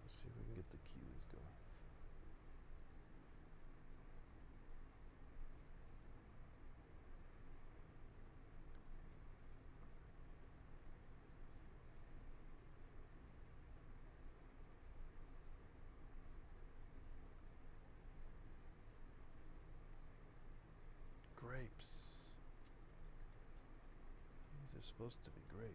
Let's see if we can get the kiwis going. Grapes. These are supposed to be grapes.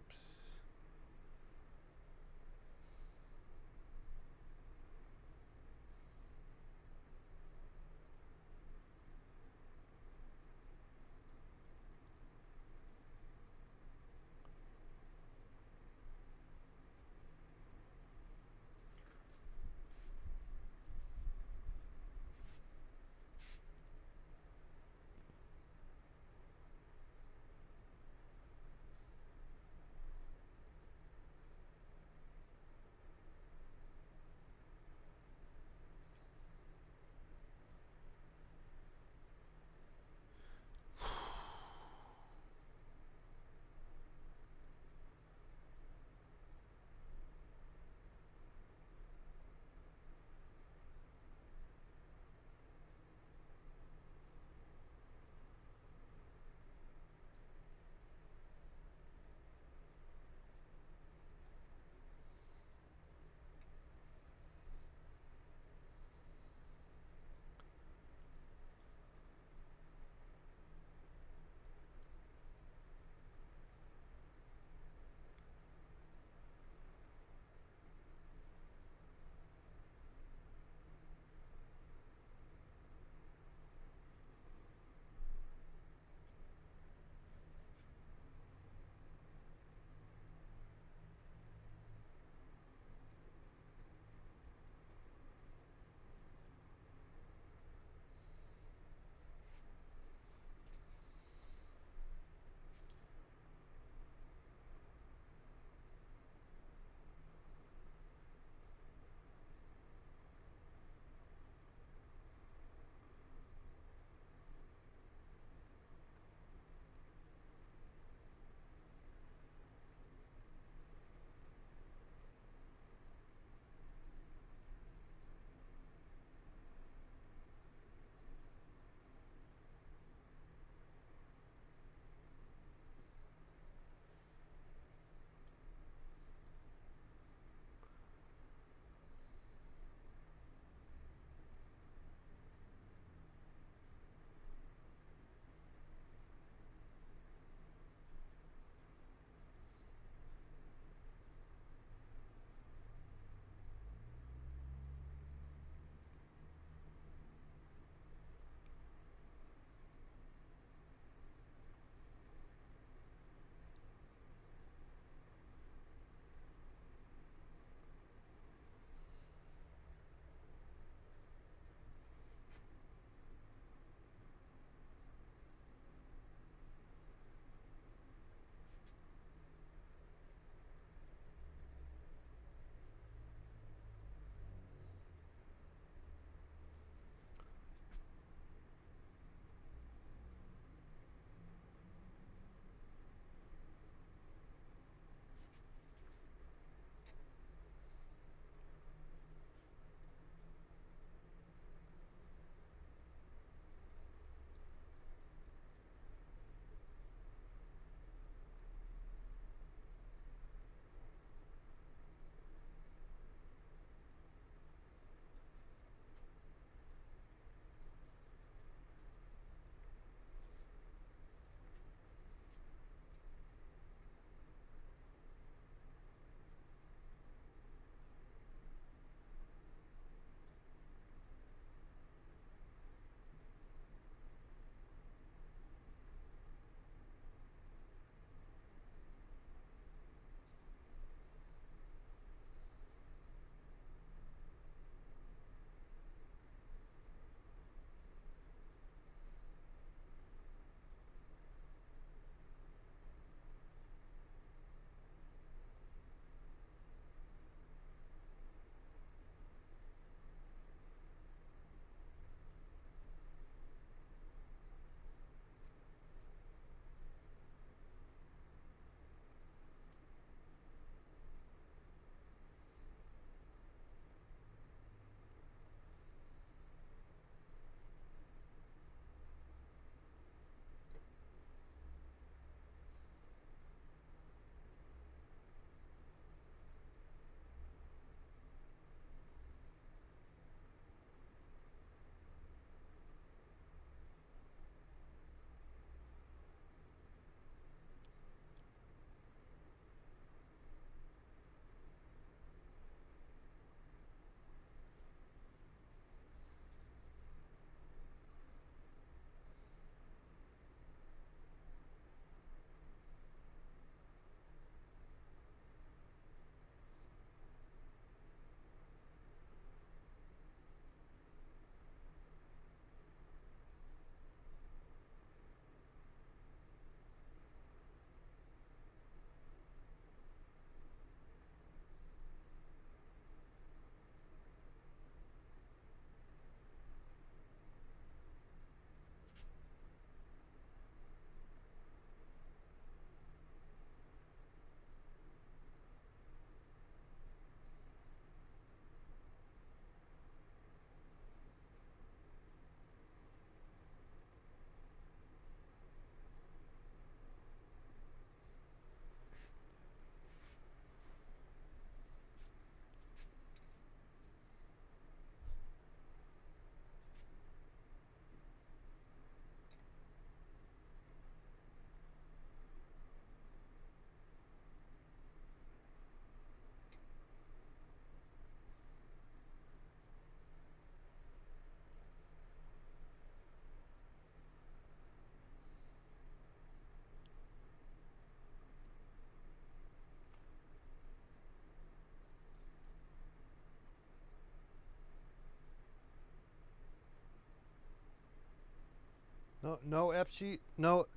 No FG. No.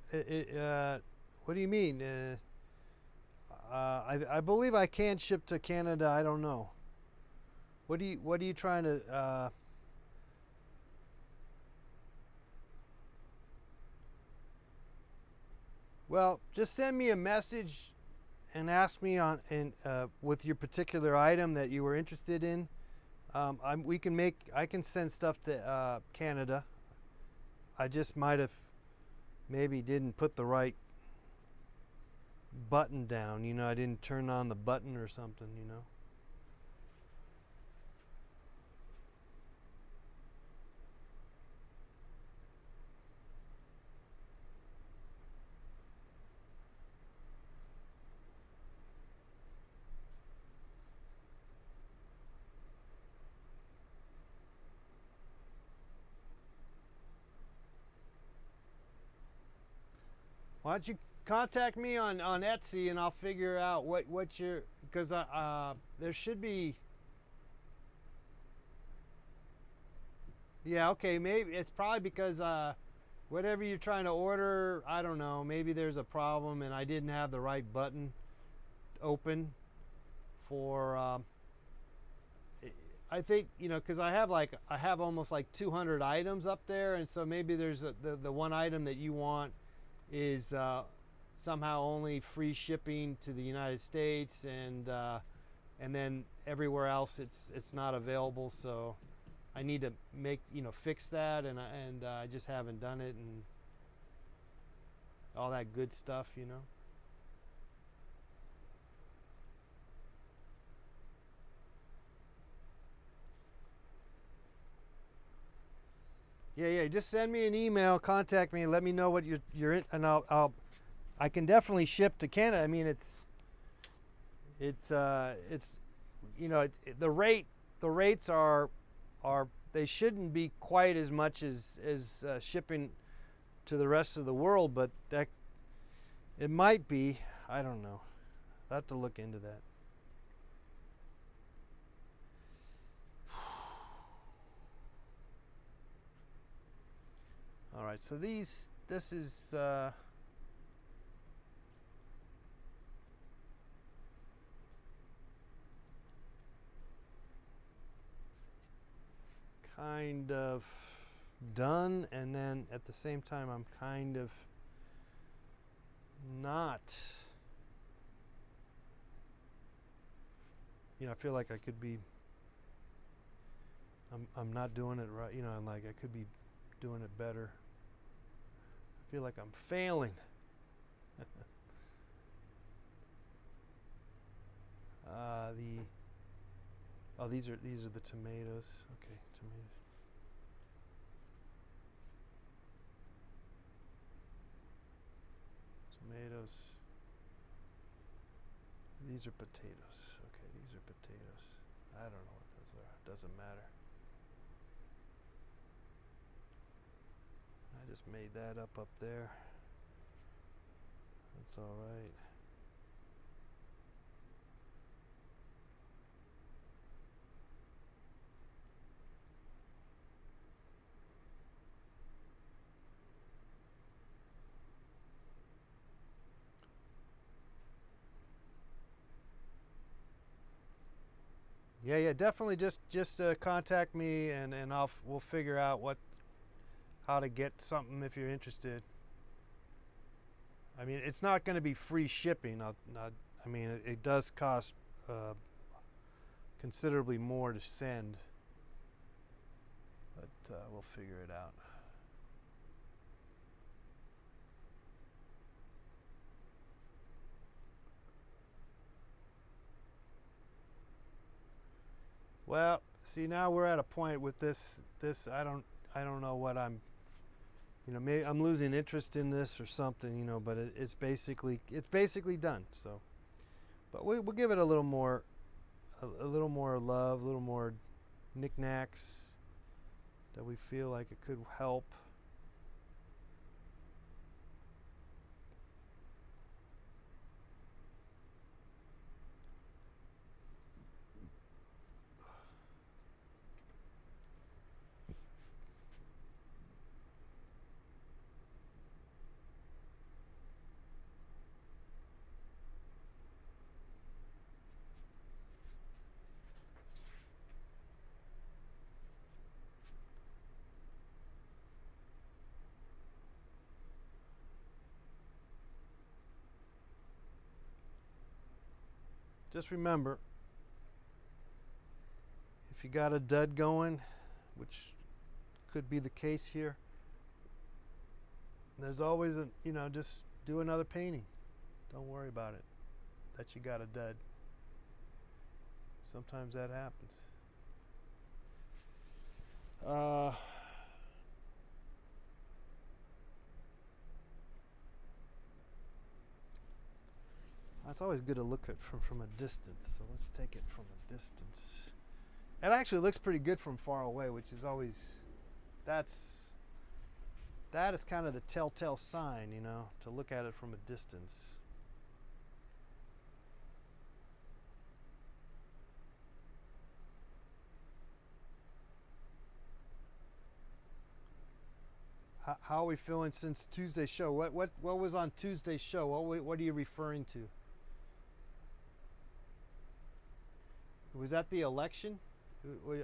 What do you mean? I believe I can ship to Canada. I don't know. What are you trying to? Well, just send me a message and ask me on with your particular item that you were interested in. I can send stuff to Canada. I just might have maybe didn't put the right button down. You know, I didn't turn on the button or something. You know. Why don't you contact me on Etsy and I'll figure out what your, because there should be. Yeah, okay, maybe it's probably because whatever you're trying to order, I don't know, maybe there's a problem and I didn't have the right button open for I think, you know, because I have almost like 200 items up there, and so maybe there's the one item that you want is somehow only free shipping to the United States, and then everywhere else it's not available. So I need to fix that, and I just haven't done it, and all that good stuff, you know. Yeah, just send me an email, contact me, and let me know what you're in, and I can definitely ship to Canada. I mean, it's you know, the rates are they shouldn't be quite as much as shipping to the rest of the world, but that it might be. I don't know. I have to look into that. All right, so this is kind of done, and then at the same time I'm kind of not, you know, I feel like I could be, I'm not doing it right, you know, I'm like I could be doing it better. I feel like I'm failing. These are the tomatoes. Okay, tomatoes. Tomatoes. These are potatoes. Okay, these are potatoes. I don't know what those are. It doesn't matter. I just made that up there. That's all right. Yeah, definitely just contact me, and we'll figure out how to get something if you're interested. I mean, it's not going to be free shipping. I mean, it does cost considerably more to send, but we'll figure it out. Well, see, now we're at a point with this. I don't know what I'm. You know, maybe I'm losing interest in this or something. You know, but it's basically done. So, but we'll give it a little more love, a little more knickknacks that we feel like it could help. just remember, if you got a dud going, which could be the case here, there's always a, just do another painting. Don't worry about it, that you got a dud. Sometimes that happens. It's always good to look at from a distance, so let's take it from a distance. It actually looks pretty good from far away, which is always, that is kind of the telltale sign, to look at it from a distance. How are we feeling since Tuesday's show? What was on Tuesday's show? What are you referring to? Was that the election?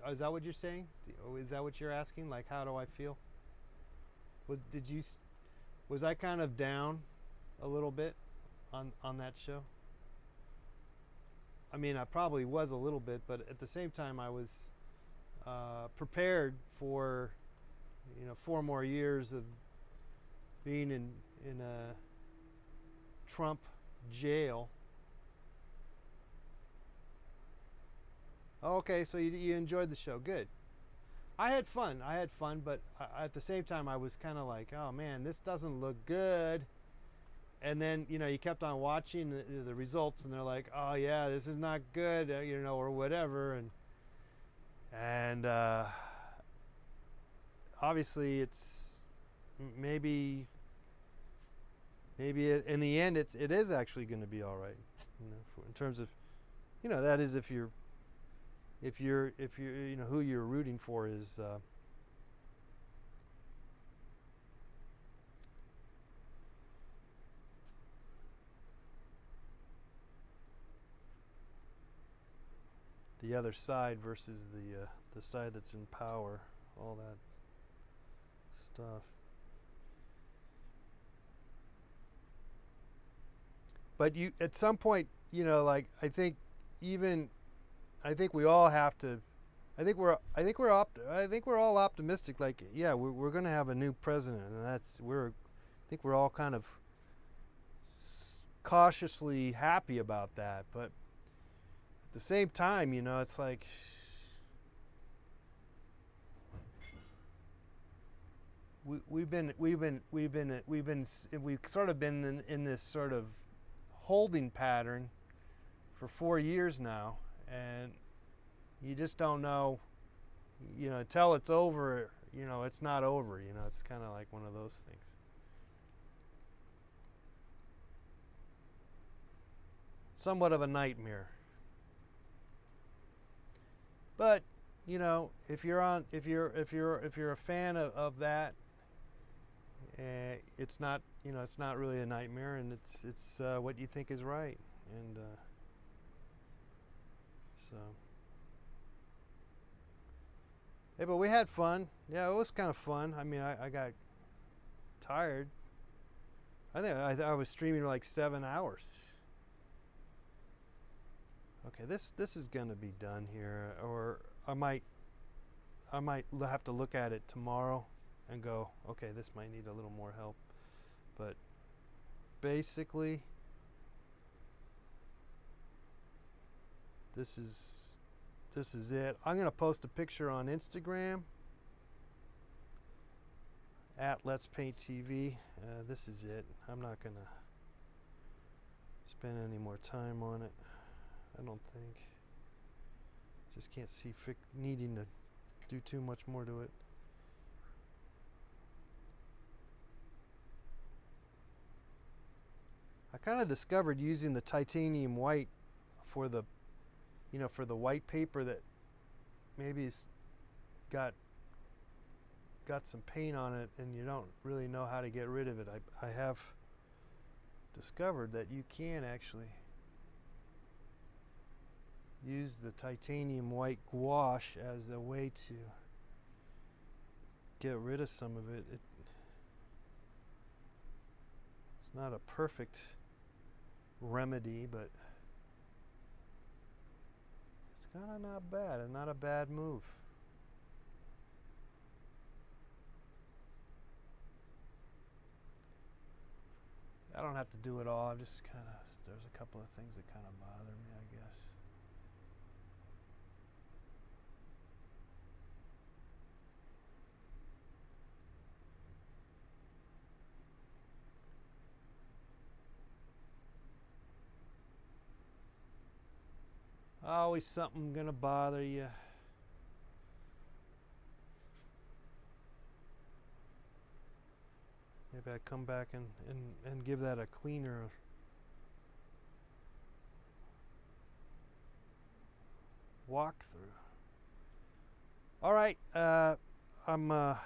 Is that what you're saying? Is that what you're asking? Like, how do I feel? Was I kind of down a little bit on that show? I mean, I probably was a little bit, but at the same time, I was prepared for 4 more years of being in a Trump jail. Okay, so you enjoyed the show. Good. I had fun, but at the same time, I was kind of like, oh man, this doesn't look good. And then, you kept on watching the results, and they're like, oh yeah, this is not good, or whatever. And obviously, it's maybe in the end, it is actually going to be all right. In terms of, that is if you're who you're rooting for is the other side versus the side that's in power, all that stuff. But at some point, like I think we all have to. I think we're all optimistic. Like, yeah, we're going to have a new president, and I think we're all kind of cautiously happy about that. But at the same time, it's like we've sort of been in this sort of holding pattern for 4 years now. And you just don't know, until it's over, it's not over, it's kind of like one of those things. Somewhat of a nightmare. But, if you're a fan of that, it's not, it's not really a nightmare, and it's what you think is right. And so, hey, but we had fun. Yeah, it was kind of fun. I mean, I got tired. I think I was streaming like 7 hours. Okay, this is gonna be done here, or I might have to look at it tomorrow and go, okay, this might need a little more help. But basically, this is it. I'm gonna post a picture on Instagram at Let's Paint TV. This is it. I'm not gonna spend any more time on it, I don't think. Just can't see needing to do too much more to it. I kind of discovered using the titanium white for the white paper that maybe's got some paint on it and you don't really know how to get rid of it. I have discovered that you can actually use the titanium white gouache as a way to get rid of some of it. It's not a perfect remedy, but It's kind of not bad and not a bad move. I don't have to do it all. I'm just kind of, there's a couple of things that kind of bother me, I guess. Always something gonna bother you. Maybe I come back and give that a cleaner walkthrough. All right, I'm gonna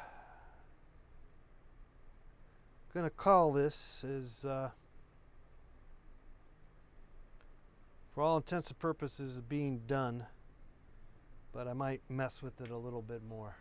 call this as for all intents and purposes being done, but I might mess with it a little bit more.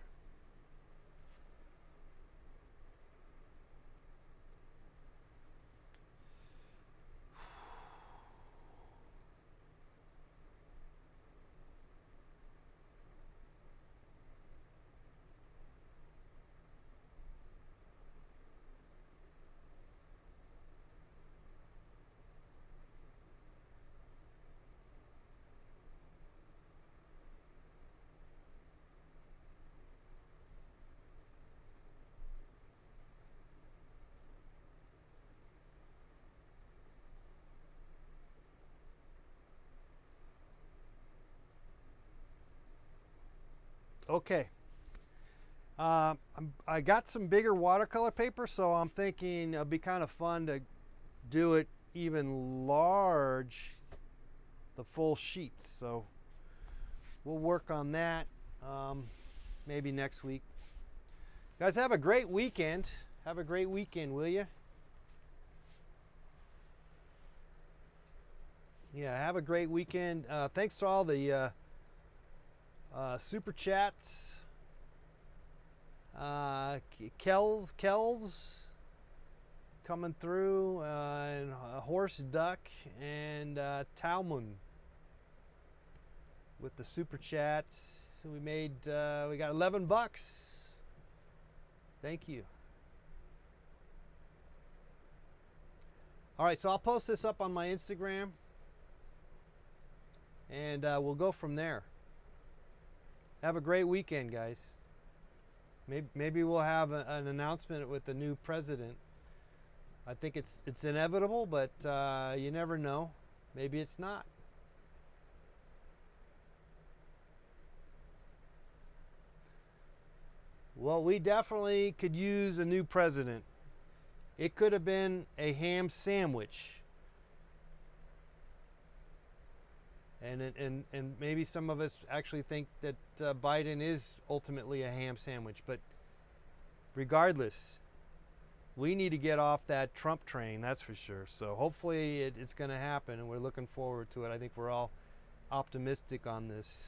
Okay. I got some bigger watercolor paper, so I'm thinking it'd be kind of fun to do it even large, the full sheets. So we'll work on that maybe next week. Guys, have a great weekend. Have a great weekend, will you? Yeah, have a great weekend. Thanks to all the super chats. Kells coming through, and Horse Duck, and Talmud with the super chats. We made we got $11. Thank you. All right, so I'll post this up on my Instagram, and we'll go from there. Have a great weekend, guys. Maybe we'll have an announcement with the new president. I think it's inevitable, but you never know. Maybe it's not. Well, we definitely could use a new president. It could have been a ham sandwich. And maybe some of us actually think that Biden is ultimately a ham sandwich. But regardless, we need to get off that Trump train, that's for sure. So hopefully it's going to happen, and we're looking forward to it. I think we're all optimistic on this.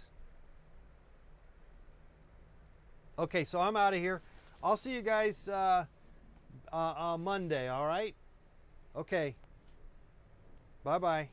Okay, so I'm out of here. I'll see you guys on Monday, all right? Okay. Bye-bye.